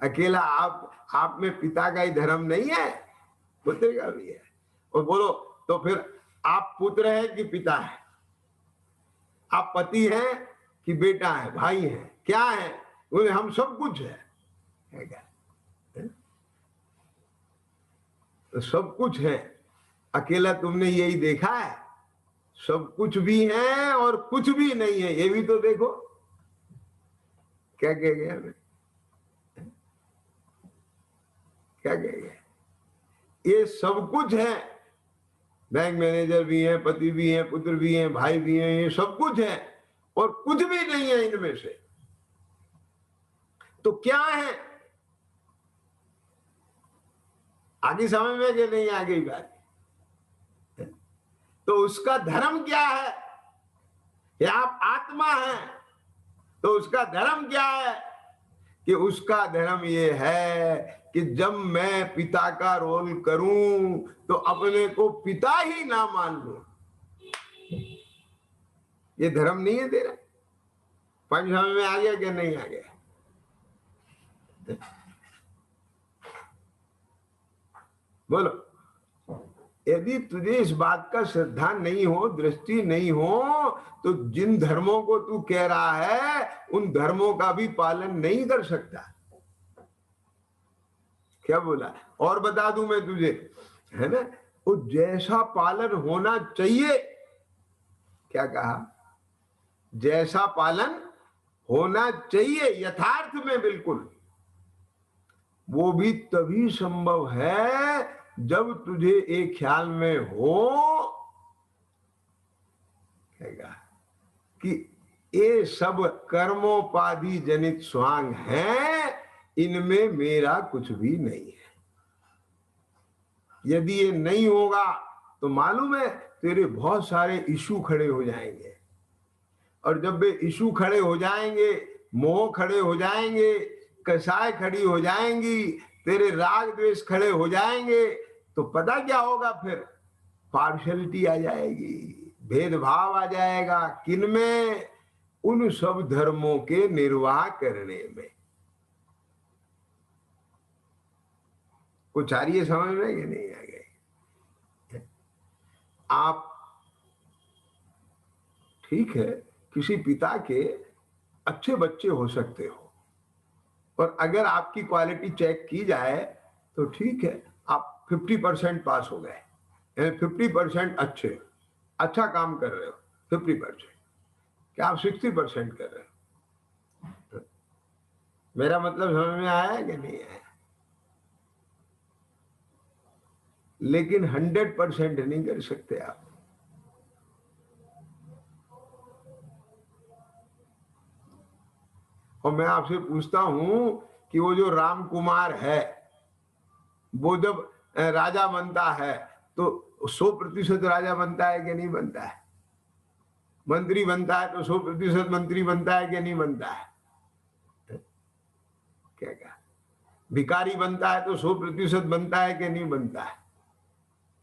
अकेला आप में पिता का ही धर्म नहीं है, पुत्र का भी है। और बोलो तो फिर आप पुत्र है कि पिता है? आप पति हैं कि बेटा है, भाई है, क्या है? बोले हम सब कुछ है क्या? तो सब कुछ है। अकेला तुमने यही देखा है? सब कुछ भी है और कुछ भी नहीं है, ये भी तो देखो। क्या कह गया मैं? क्या कह गया? ये सब कुछ है। बैंक मैनेजर भी है, पति भी है, पुत्र भी है, भाई भी है, ये सब कुछ है और कुछ भी नहीं है इनमें से। तो क्या है? आगे समझ में कि नहीं आ गई बात? तो उसका धर्म क्या है? या आप आत्मा है तो उसका धर्म क्या है? कि उसका धर्म ये है कि जब मैं पिता का रोल करूं तो अपने को पिता ही ना मान लूं। ये धर्म नहीं है तेरा? पंच समझ में आ गया कि नहीं आ गया? बोलो। यदि तुझे इस बात का श्रद्धा नहीं हो, दृष्टि नहीं हो, तो जिन धर्मों को तू कह रहा है उन धर्मों का भी पालन नहीं कर सकता। क्या बोला? और बता दूं मैं तुझे, है ना? वो जैसा पालन होना चाहिए, क्या कहा? जैसा पालन होना चाहिए यथार्थ में, बिल्कुल, वो भी तभी संभव है जब तुझे एक ख्याल में हो कि ये सब कर्मोपाधि जनित स्वांग हैं, इनमें मेरा कुछ भी नहीं है। यदि ये नहीं होगा तो मालूम है तेरे बहुत सारे इशू खड़े हो जाएंगे, और जब वे इशू खड़े हो जाएंगे, मोह खड़े हो जाएंगे, कसाय खड़ी हो जाएंगी, तेरे राग द्वेष खड़े हो जाएंगे, तो पता क्या होगा फिर? पार्शलिटी आ जाएगी, भेदभाव आ जाएगा। किनमें? उन सब धर्मों के निर्वाह करने में। कुछ आ रही है समझ में कि नहीं आ गई? आप ठीक है किसी पिता के अच्छे बच्चे हो सकते हो, और अगर आपकी क्वालिटी चेक की जाए तो ठीक है, आप 50% पास हो गए, 50% अच्छे, अच्छा काम कर रहे हो 50%। क्या आप 60% कर रहे हो? मेरा मतलब समझ में आया कि नहीं आया? लेकिन 100% नहीं कर सकते आप। और मैं आपसे पूछता हूं कि वो जो राम कुमार है, वो जब राजा बनता है तो 100% राजा बनता है कि नहीं बनता है? मंत्री बनता है तो 100% मंत्री बनता है कि नहीं बनता है? क्या क्या? भिखारी बनता है तो 100% बनता है कि नहीं बनता है?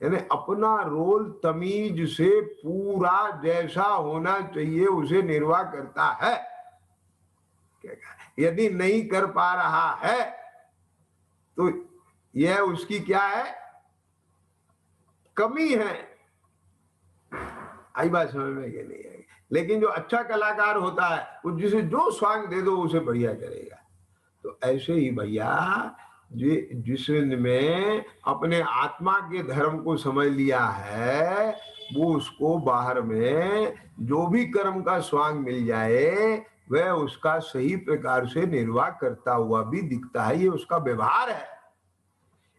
यानी अपना रोल तमीज से पूरा जैसा होना चाहिए उसे निर्वाह करता है। क्या यदि नहीं कर पा रहा है तो यह उसकी क्या है? कमी है। आई बात समझ में कि नहीं आई? लेकिन जो अच्छा कलाकार होता है वो जिसे जो स्वांग दे दो उसे बढ़िया करेगा। तो ऐसे ही भैया जिसने अपने आत्मा के धर्म को समझ लिया है, वो उसको बाहर में जो भी कर्म का स्वांग मिल जाए वह उसका सही प्रकार से निर्वाह करता हुआ भी दिखता है। ये उसका व्यवहार है।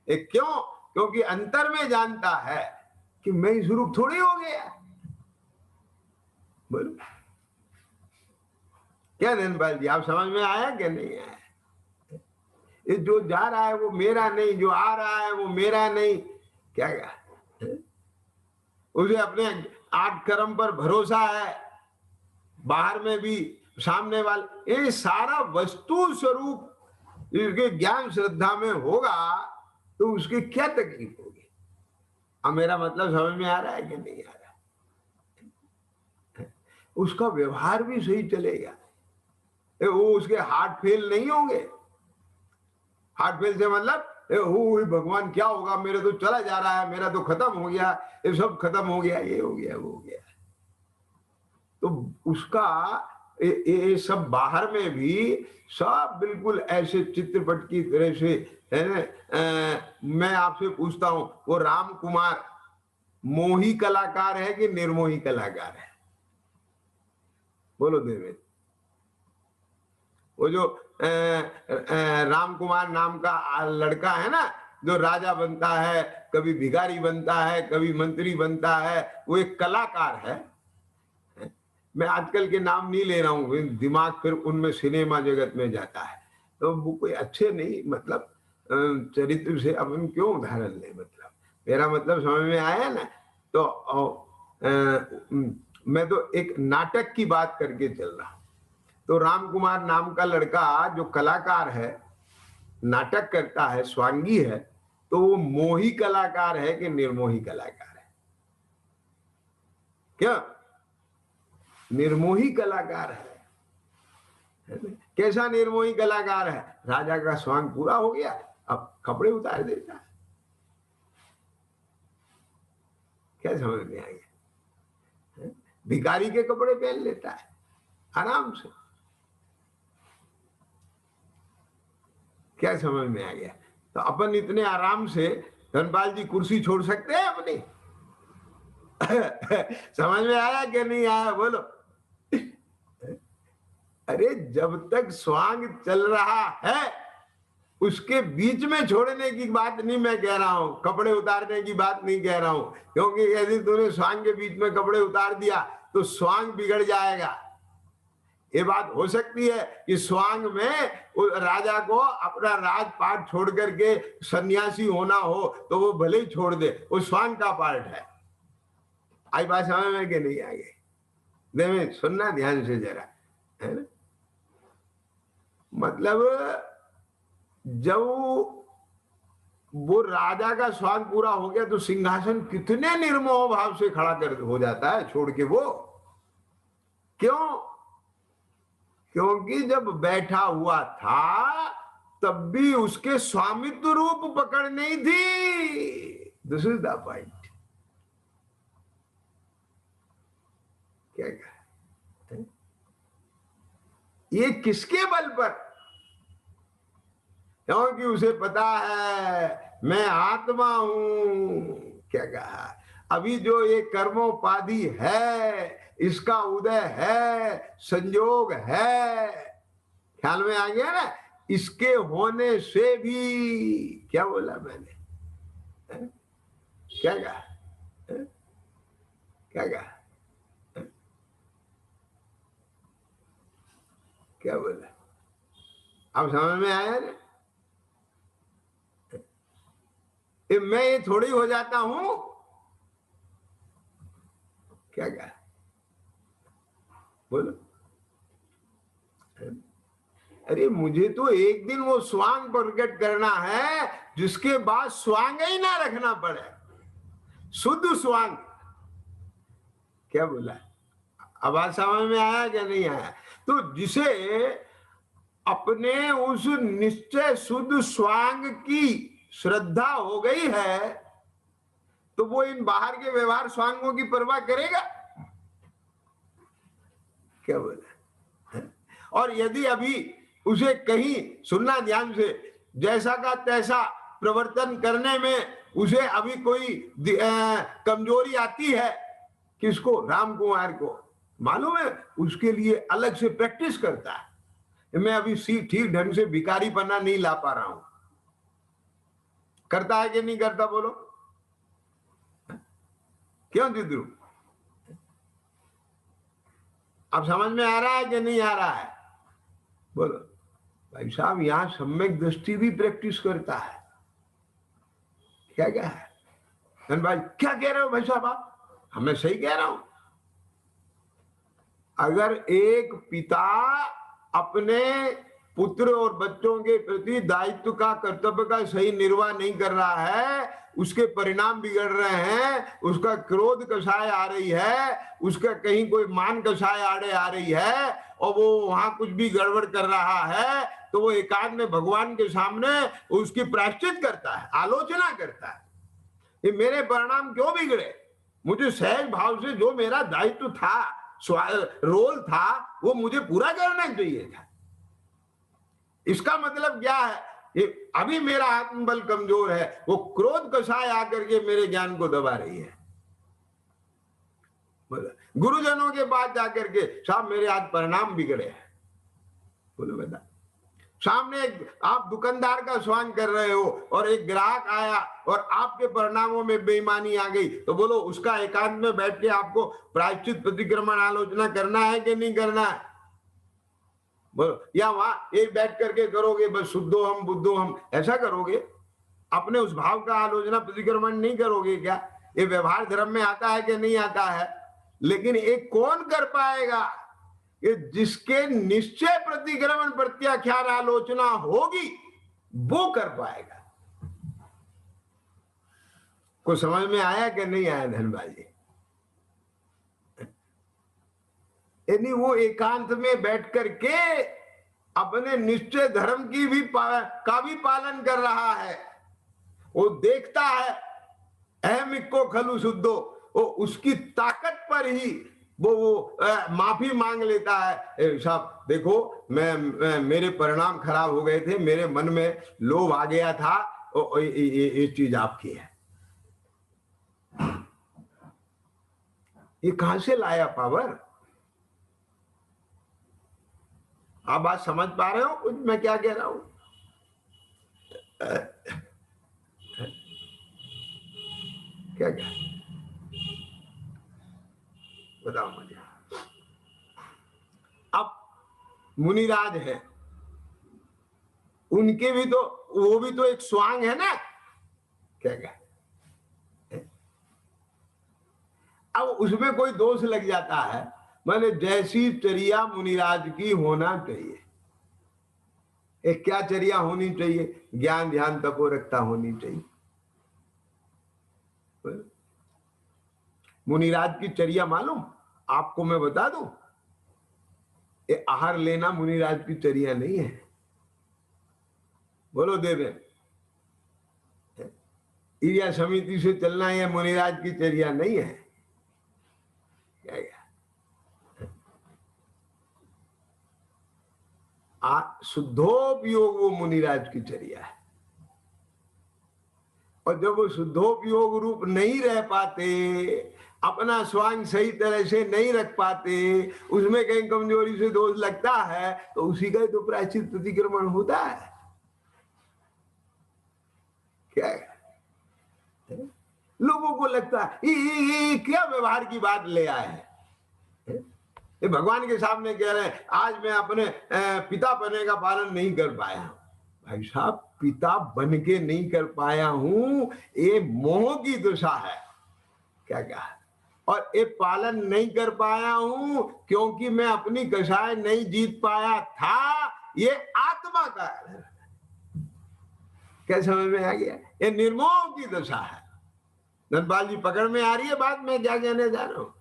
एक क्यों? क्योंकि अंतर में जानता है कि मैं इस रूप थोड़ी हो गया। बोलो क्या धनपाल जी, आप समझ में आया कि नहीं आया? ये जो जा रहा है वो मेरा नहीं, जो आ रहा है वो मेरा नहीं। क्या उसे अपने 8 कर्म पर भरोसा है, बाहर में भी, सामने वाले, ये सारा वस्तु स्वरूप इसके ज्ञान श्रद्धा में होगा तो उसकी क्या तकलीफ होगी? अब मेरा मतलब समझ में आ रहा है कि नहीं आ रहा? उसका व्यवहार भी सही चलेगा। वो उसके हार्ट फेल नहीं होंगे। हार्ट फेल से मतलब भगवान क्या होगा, मेरा तो चला जा रहा है, मेरा तो खत्म हो गया, ये सब खत्म हो गया, ये हो गया, वो हो गया। तो उसका ये सब बाहर में भी सब बिल्कुल ऐसे चित्रपट की तरह से है ना। मैं आपसे पूछता हूं, वो राम कुमार मोही कलाकार है कि निर्मोही कलाकार है? बोलो देवेंद्र। वो जो राम कुमार नाम का लड़का है ना, जो राजा बनता है, कभी भिखारी बनता है, कभी मंत्री बनता है, वो एक कलाकार है। मैं आजकल के नाम नहीं ले रहा हूँ, दिमाग फिर उनमें सिनेमा जगत में जाता है। तो वो कोई अच्छे नहीं, मतलब चरित्र से अपन क्यों उदाहरण ले, मतलब मेरा मतलब समझ में आया ना। तो मैं तो एक नाटक की बात करके चल रहा हूं। तो राम कुमार नाम का लड़का जो कलाकार है, नाटक करता है, स्वांगी है, तो वो मोही कलाकार है कि निर्मोही कलाकार है? क्या निर्मोही कलाकार है? कैसा निर्मोही कलाकार है? राजा का स्वांग पूरा हो गया, अब कपड़े उतार देता है। क्या समझ में आ गया? भिखारी के कपड़े पहन लेता है आराम से। क्या समझ में आ गया? तो अपन इतने आराम से, धनपाल जी, कुर्सी छोड़ सकते हैं अपनी? समझ में आया कि नहीं आया, बोलो। अरे जब तक स्वांग चल रहा है, उसके बीच में छोड़ने की बात नहीं मैं कह रहा हूं, कपड़े उतारने की बात नहीं कह रहा हूं। क्योंकि यदि तूने स्वांग के बीच में कपड़े उतार दिया तो स्वांग बिगड़ जाएगा। ये बात हो सकती है कि स्वांग में राजा को अपना राजपाट छोड़ करके सन्यासी होना हो तो वो भले ही छोड़ दे, वो स्वांग का पार्ट है। आई बात समझ में कि नहीं? आगे देवें सुनना ध्यान से जरा, है ना। मतलब जब वो राजा का स्वांग पूरा हो गया तो सिंहासन कितने निर्मोह भाव से खड़ा कर हो जाता है छोड़ के वो। क्यों? क्योंकि जब बैठा हुआ था तब भी उसके स्वामित्व रूप पकड़ नहीं थी। This is the point. क्या कहा? ये किसके बल पर? क्योंकि उसे पता है मैं आत्मा हूं। क्या कहा? अभी जो ये कर्मोपाधि है, इसका उदय है, संयोग है, ख्याल में आ गया ना। इसके होने से भी, क्या बोला मैंने, क्या कहा, क्या कहा, क्या बोला? अब समझ में आया ना? मैं ये थोड़ी हो जाता हूं। क्या कहा, बोलो। अरे मुझे तो एक दिन वो स्वांग प्रकट करना है जिसके बाद स्वांग ही ना रखना पड़े, शुद्ध स्वांग। क्या बोला? आवाज समझ में आया क्या नहीं आया? तो जिसे अपने उस निश्चय शुद्ध स्वांग की श्रद्धा हो गई है, तो वो इन बाहर के व्यवहार स्वांगों की परवाह करेगा? क्या बोला? और यदि अभी उसे कहीं, सुनना ध्यान से, जैसा का तैसा प्रवर्तन करने में उसे अभी कोई कमजोरी आती है, किसको? राम कुमार को। मालूम है, उसके लिए अलग से प्रैक्टिस करता है। मैं अभी ठीक ढंग से भिखारी पन्ना नहीं ला पा रहा हूं। करता है कि नहीं करता, बोलो? क्यों जिद्रू? अब समझ में आ रहा है कि नहीं आ रहा है, बोलो? भाई साहब, यहां सम्यक दृष्टि भी प्रैक्टिस करता है। क्या क्या है भाई? क्या कह रहे हो भाई साहब आप? मैं सही कह रहा हूं। अगर एक पिता अपने पुत्र और बच्चों के प्रति दायित्व का, कर्तव्य का सही निर्वाह नहीं कर रहा है, उसके परिणाम बिगड़ रहे हैं, उसका क्रोध कषाय आ रही है, उसका कहीं कोई मान कषाय आड़े आ रही है, और वो वहां कुछ भी गड़बड़ कर रहा है, तो वो एकांत में भगवान के सामने उसकी प्रायश्चित करता है, आलोचना करता है, ये मेरे परिणाम क्यों बिगड़े, मुझे सहज भाव से जो मेरा दायित्व था, रोल था, वो मुझे पूरा करना चाहिए था। इसका मतलब क्या है, ये अभी मेरा आत्मबल कमजोर है, वो क्रोध कषाय आकर के मेरे ज्ञान को दबा रही है। गुरुजनों के पास जाकर के, साहब मेरे आज परिणाम बिगड़े हैं, बोलो बेटा। सामने आप दुकानदार का स्वांग कर रहे हो और एक ग्राहक आया और आपके परिणामों में बेईमानी आ गई, तो बोलो उसका एकांत में बैठ के आपको प्रायश्चित, प्रतिक्रमण, आलोचना करना है कि नहीं करना है, बोलो। या वहां एक बैठ करके करोगे बस शुद्धो हम बुद्धो हम, ऐसा करोगे, अपने उस भाव का आलोचना प्रतिक्रमण नहीं करोगे क्या? ये व्यवहार धर्म में आता है कि नहीं आता है? लेकिन एक कौन कर पाएगा कि जिसके निश्चय प्रतिक्रमण, प्रत्याख्यान, आलोचना होगी, वो कर पाएगा। को समझ में आया कि नहीं आया धनबाजी? यानी वो एकांत में बैठ करके अपने निश्चय धर्म की भी का भी पालन कर रहा है, वो देखता है अहमिको खलु शुद्धो, वो उसकी ताकत पर ही वो माफी मांग लेता है, साहब देखो मैं मेरे परिणाम खराब हो गए थे, मेरे मन में लोभ आ गया था, ये चीज आपकी है। ये कहां से लाया पावर? आप बात समझ पा रहे हो कुछ मैं क्या कह रहा हूं? क्या क्या बताओ मुझे। अब मुनिराज है, उनके भी तो, वो भी तो एक स्वांग है ना, क्या क्या। अब उसमें कोई दोष लग जाता है, माने जैसी चर्या मुनिराज की होना चाहिए। एक क्या चर्या होनी चाहिए? ज्ञान ध्यान तपोरकता होनी चाहिए। मुनिराज की चर्या मालूम आपको मैं बता दूं, ये आहार लेना मुनिराज की चर्या नहीं है। बोलो देवे, ईर्या समिति से चलना यह मुनिराज की चर्या नहीं है। क्या शुद्धोपयोग वो मुनिराज की चर्या है, और जब वो शुद्धोपयोग रूप नहीं रह पाते, अपना स्वांग सही तरह से नहीं रख पाते, उसमें कहीं कमजोरी से दोष लगता है, तो उसी का तो प्रायश्चित प्रतिक्रमण होता है। क्या है? लोगों को लगता है ये क्या व्यवहार की बात ले आए हैं, ये भगवान के सामने कह रहे हैं आज मैं अपने पिता बनने का पालन नहीं कर पाया। भाई साहब, पिता बन के नहीं कर पाया हूं, ये मोह की दशा है। क्या क्या? और ये पालन नहीं कर पाया हूं क्योंकि मैं अपनी कषाय नहीं जीत पाया था, ये आत्मा का है। क्या समझ में आ गया? ये निर्मोह की दशा है। धनपाल जी पकड़ में आ रही है बात मैं क्या कहने जा रहा हूं?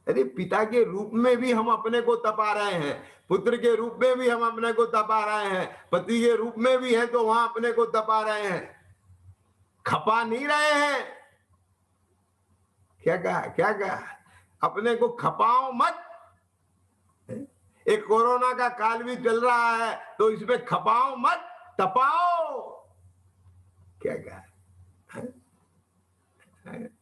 अरे पिता के रूप में भी हम अपने को तपा रहे हैं, पुत्र के रूप में भी हम अपने को तपा रहे हैं, पति के रूप में भी है तो वहां अपने को तपा रहे हैं, खपा नहीं रहे हैं। क्या कहा? क्या कहा? अपने को खपाओ मत। एक कोरोना का काल भी चल रहा है तो इसमें खपाओ मत, तपाओ। क्या कहा?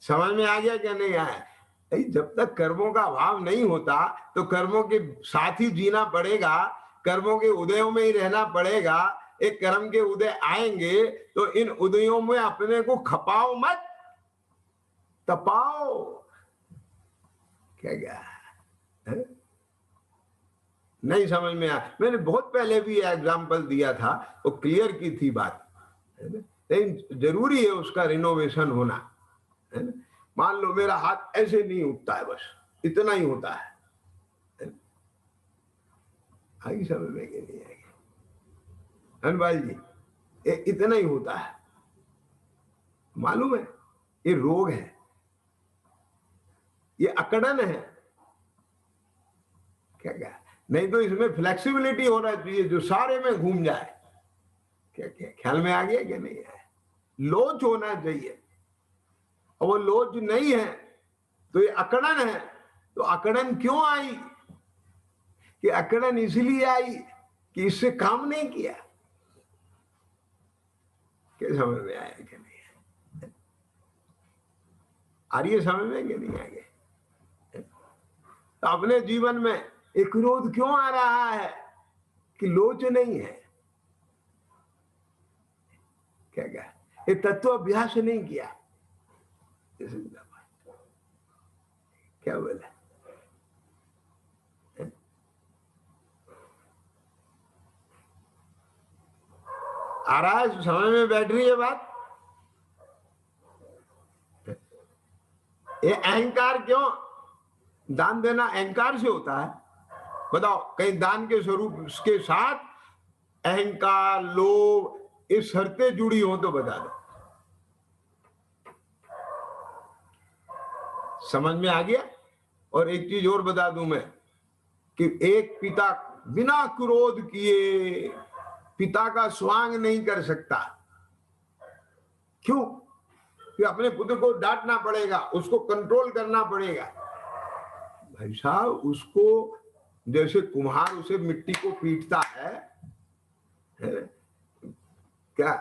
समझ में आ गया क्या नहीं आया? जब तक कर्मों का अभाव नहीं होता तो कर्मों के साथ ही जीना पड़ेगा, कर्मों के उदयों में ही रहना पड़ेगा। एक कर्म के उदय आएंगे तो इन उदयों में अपने को खपाओ मत, तपाओ। क्या क्या है? नहीं समझ में आया? मैंने बहुत पहले भी एग्जाम्पल दिया था, वो क्लियर की थी बात, लेकिन जरूरी है उसका रिनोवेशन होना, है ना? मान लो मेरा हाथ ऐसे नहीं उठता है, बस इतना ही होता है, आई समझ में कि नहीं आएगी? हनुमान जी, ये इतना ही होता है, मालूम है? ये रोग है, ये अकड़न है। क्या क्या, नहीं तो इसमें फ्लेक्सिबिलिटी होना चाहिए जो सारे में घूम जाए। क्या क्या ख्याल में आ गया कि नहीं है? लोच होना चाहिए, और वो लोच नहीं है तो ये अकड़न है। तो अकड़न क्यों आई? कि अकड़न इसलिए आई कि इससे काम नहीं किया। क्या समझ में आया कि नहीं? आ रही है समझ में कि नहीं आगे? तो अपने जीवन में एक क्रोध क्यों आ रहा है? कि लोच नहीं है। क्या क्या, ये तत्व अभ्यास नहीं किया। क्या बोला? आ रहा है समझ में? बैठ रही है बात? ये अहंकार क्यों? दान देना अहंकार से होता है? बताओ, कहीं दान के स्वरूप के साथ अहंकार, लोभ, ये शर्तें जुड़ी हो तो बता दो। समझ में आ गया? और एक चीज और बता दूं मैं, कि एक पिता बिना क्रोध किए पिता का स्वांग नहीं कर सकता। क्यों? कि अपने पुत्र को डांटना पड़ेगा, उसको कंट्रोल करना पड़ेगा। भाई साहब, उसको जैसे कुम्हार उसे मिट्टी को पीटता है, क्या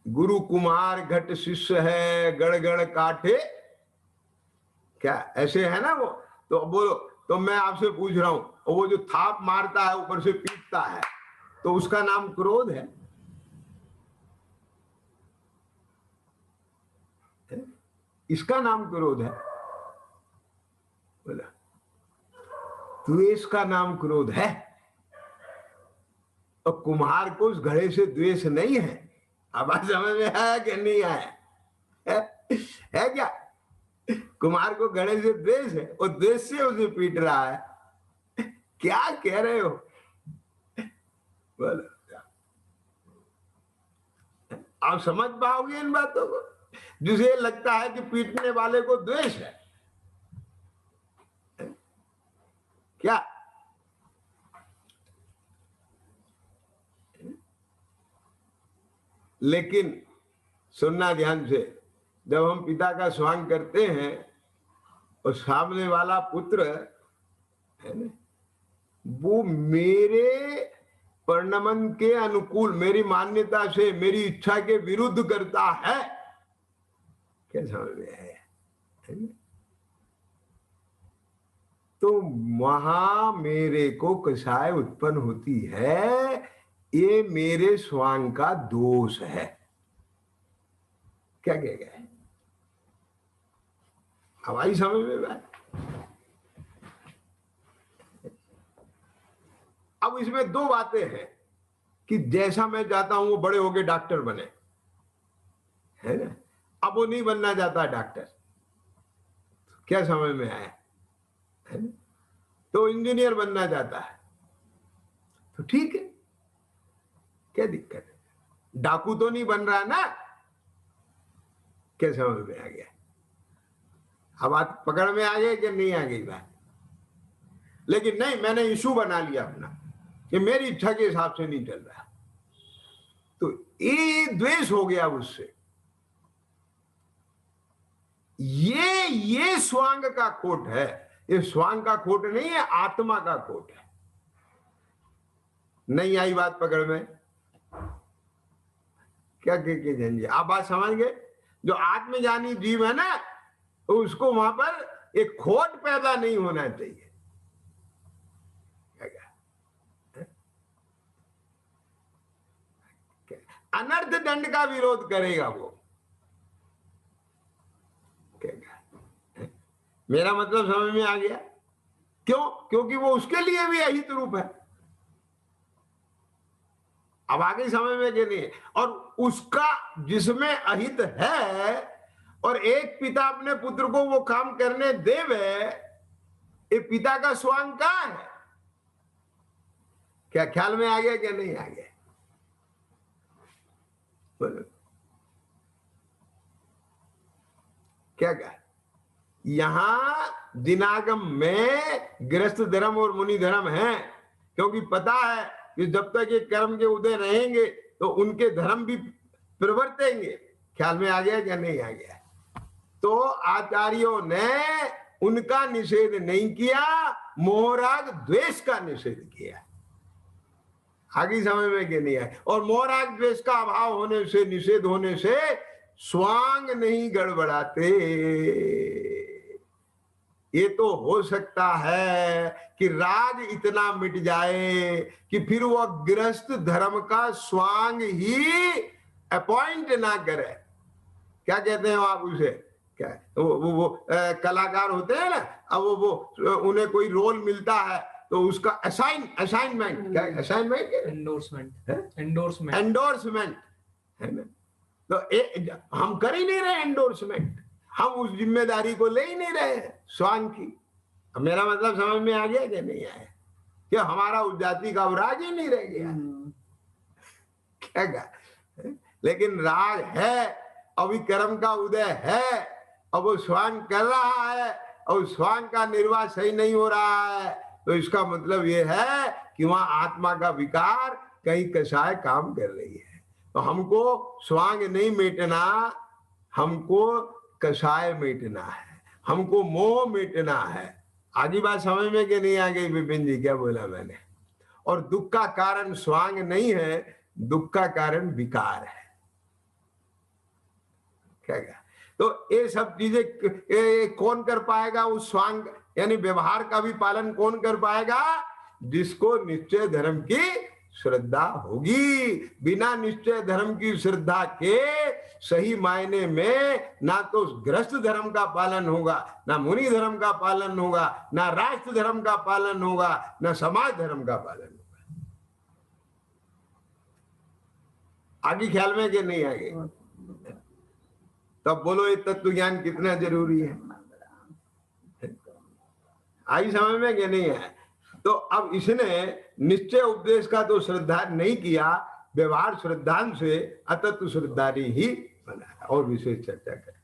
गुरु कुम्हार घट शिष्य है, गड़ गड़ काटे, क्या ऐसे है ना वो? तो बोलो, तो मैं आपसे पूछ रहा हूं, वो जो थाप मारता है, ऊपर से पीटता है, तो उसका नाम क्रोध है? इसका नाम क्रोध है? बोला, द्वेष का नाम क्रोध है। और कुम्हार को उस घड़े से द्वेष नहीं है। अब समझ में आया कि नहीं आया? है क्या? कुम्हार को घड़े से द्वेष है, और द्वेष से उसे पीट रहा है। क्या कह रहे हो? बोलो, आप समझ पाओगे इन बातों को? जिसे लगता है कि पीटने वाले को द्वेष है। क्या? लेकिन सुनना ध्यान से, जब हम पिता का स्वांग करते हैं और सामने वाला पुत्र है ना, वो मेरे परिणमन के अनुकूल, मेरी मान्यता से, मेरी इच्छा के विरुद्ध करता है, क्या समझ में है? तो वहां मेरे को कसाय उत्पन्न होती है। ये मेरे स्वांग का दोष है। क्या कह गए? हमारी समझ में बात? अब इसमें दो बातें हैं, कि जैसा मैं चाहता हूं वो बड़े होके डॉक्टर बने, है ना? अब वो नहीं बनना चाहता डॉक्टर। क्या समझ में आया? है ना? तो इंजीनियर बनना चाहता है, तो ठीक है, क्या दिक्कत है? डाकू तो नहीं बन रहा ना? क्या समझ में आ गया? अब बात पकड़ में आ गई कि नहीं आ गई बात? लेकिन नहीं, मैंने इशू बना लिया अपना कि मेरी इच्छा के हिसाब से नहीं चल रहा, तो ये द्वेष हो गया उससे। ये स्वांग का खोट है। ये स्वांग का खोट नहीं है, आत्मा का खोट है। नहीं आई बात पकड़ में? क्या के झंझे, आप बात समझ गए? जो आत्मज्ञानी जीव है ना, तो उसको वहां पर एक खोट पैदा नहीं होना चाहिए। अनर्थ दंड का विरोध करेगा वो। मेरा मतलब समझ में आ गया? क्यों? क्योंकि वो उसके लिए भी अहित रूप है। अब आगे समझ में कि नहीं? और उसका जिसमें अहित है, और एक पिता अपने पुत्र को वो काम करने देवे, ये पिता का स्वांग कहां है? क्या ख्याल में आ गया क्या नहीं आ गया? बोलो क्या कहा? यहां दिनागम में गृहस्थ धर्म और मुनि धर्म है, क्योंकि पता है कि जब तक ये कर्म के उदय रहेंगे तो उनके धर्म भी प्रवर्तेंगे। ख्याल में आ गया क्या नहीं आ गया? तो आचार्यों ने उनका निषेध नहीं किया, मोहराग द्वेष का निषेध किया। आगे समझ में कि नहीं आए? और मोहराग द्वेष का अभाव होने से, निषेध होने से स्वांग नहीं गड़बड़ाते। ये तो हो सकता है कि राग इतना मिट जाए कि फिर वह गृहस्थ धर्म का स्वांग ही अपॉइंट ना करे। क्या कहते हैं आप उसे? क्या वो कलाकार होते हैं ना, अब वो उन्हें कोई रोल मिलता है तो उसका असाइनमेंट क्या? असाइनमेंट, एंडोर्समेंट है ना? तो हम कर ही नहीं रहे एंडोर्समेंट, हम उस जिम्मेदारी को ले ही नहीं रहे हैं स्वांग की। अब मेरा मतलब समझ में आ गया कि नहीं आया? कि हमारा उस जाति का राग ही नहीं रह गया। क्या कहा? लेकिन राग है, अभी कर्म का उदय है, अब वो स्वांग कर रहा है और स्वांग का निर्वाह सही नहीं हो रहा है, तो इसका मतलब ये है कि वहां आत्मा का विकार कहीं कषाय काम कर रही है। तो हमको स्वांग नहीं मिटना, हमको कषाय मिटना है, हमको मोह मिटना है। आगे बात समझ में कि नहीं आ गई विपिन जी? क्या बोला मैंने? और दुख का कारण स्वांग नहीं है, दुख का कारण विकार है। क्या? तो ये सब चीजें कौन कर पाएगा? उस स्वांग यानी व्यवहार का भी पालन कौन कर पाएगा? जिसको निश्चय धर्म की श्रद्धा होगी। बिना निश्चय धर्म की श्रद्धा के सही मायने में ना तो गृहस्थ धर्म का पालन होगा, ना मुनि धर्म का पालन होगा, ना राष्ट्र धर्म का पालन होगा, ना समाज धर्म का पालन होगा। आगे ख्याल में कि नहीं आगे? तब बोलो ये तत्व ज्ञान कितना जरूरी है। आई समझ में कि नहीं है? तो अब इसने निश्चय उपदेश का तो श्रद्धा नहीं किया, व्यवहार श्रद्धांत से अतत्व श्रद्धारी ही बनाया। और विशेष चर्चा करें।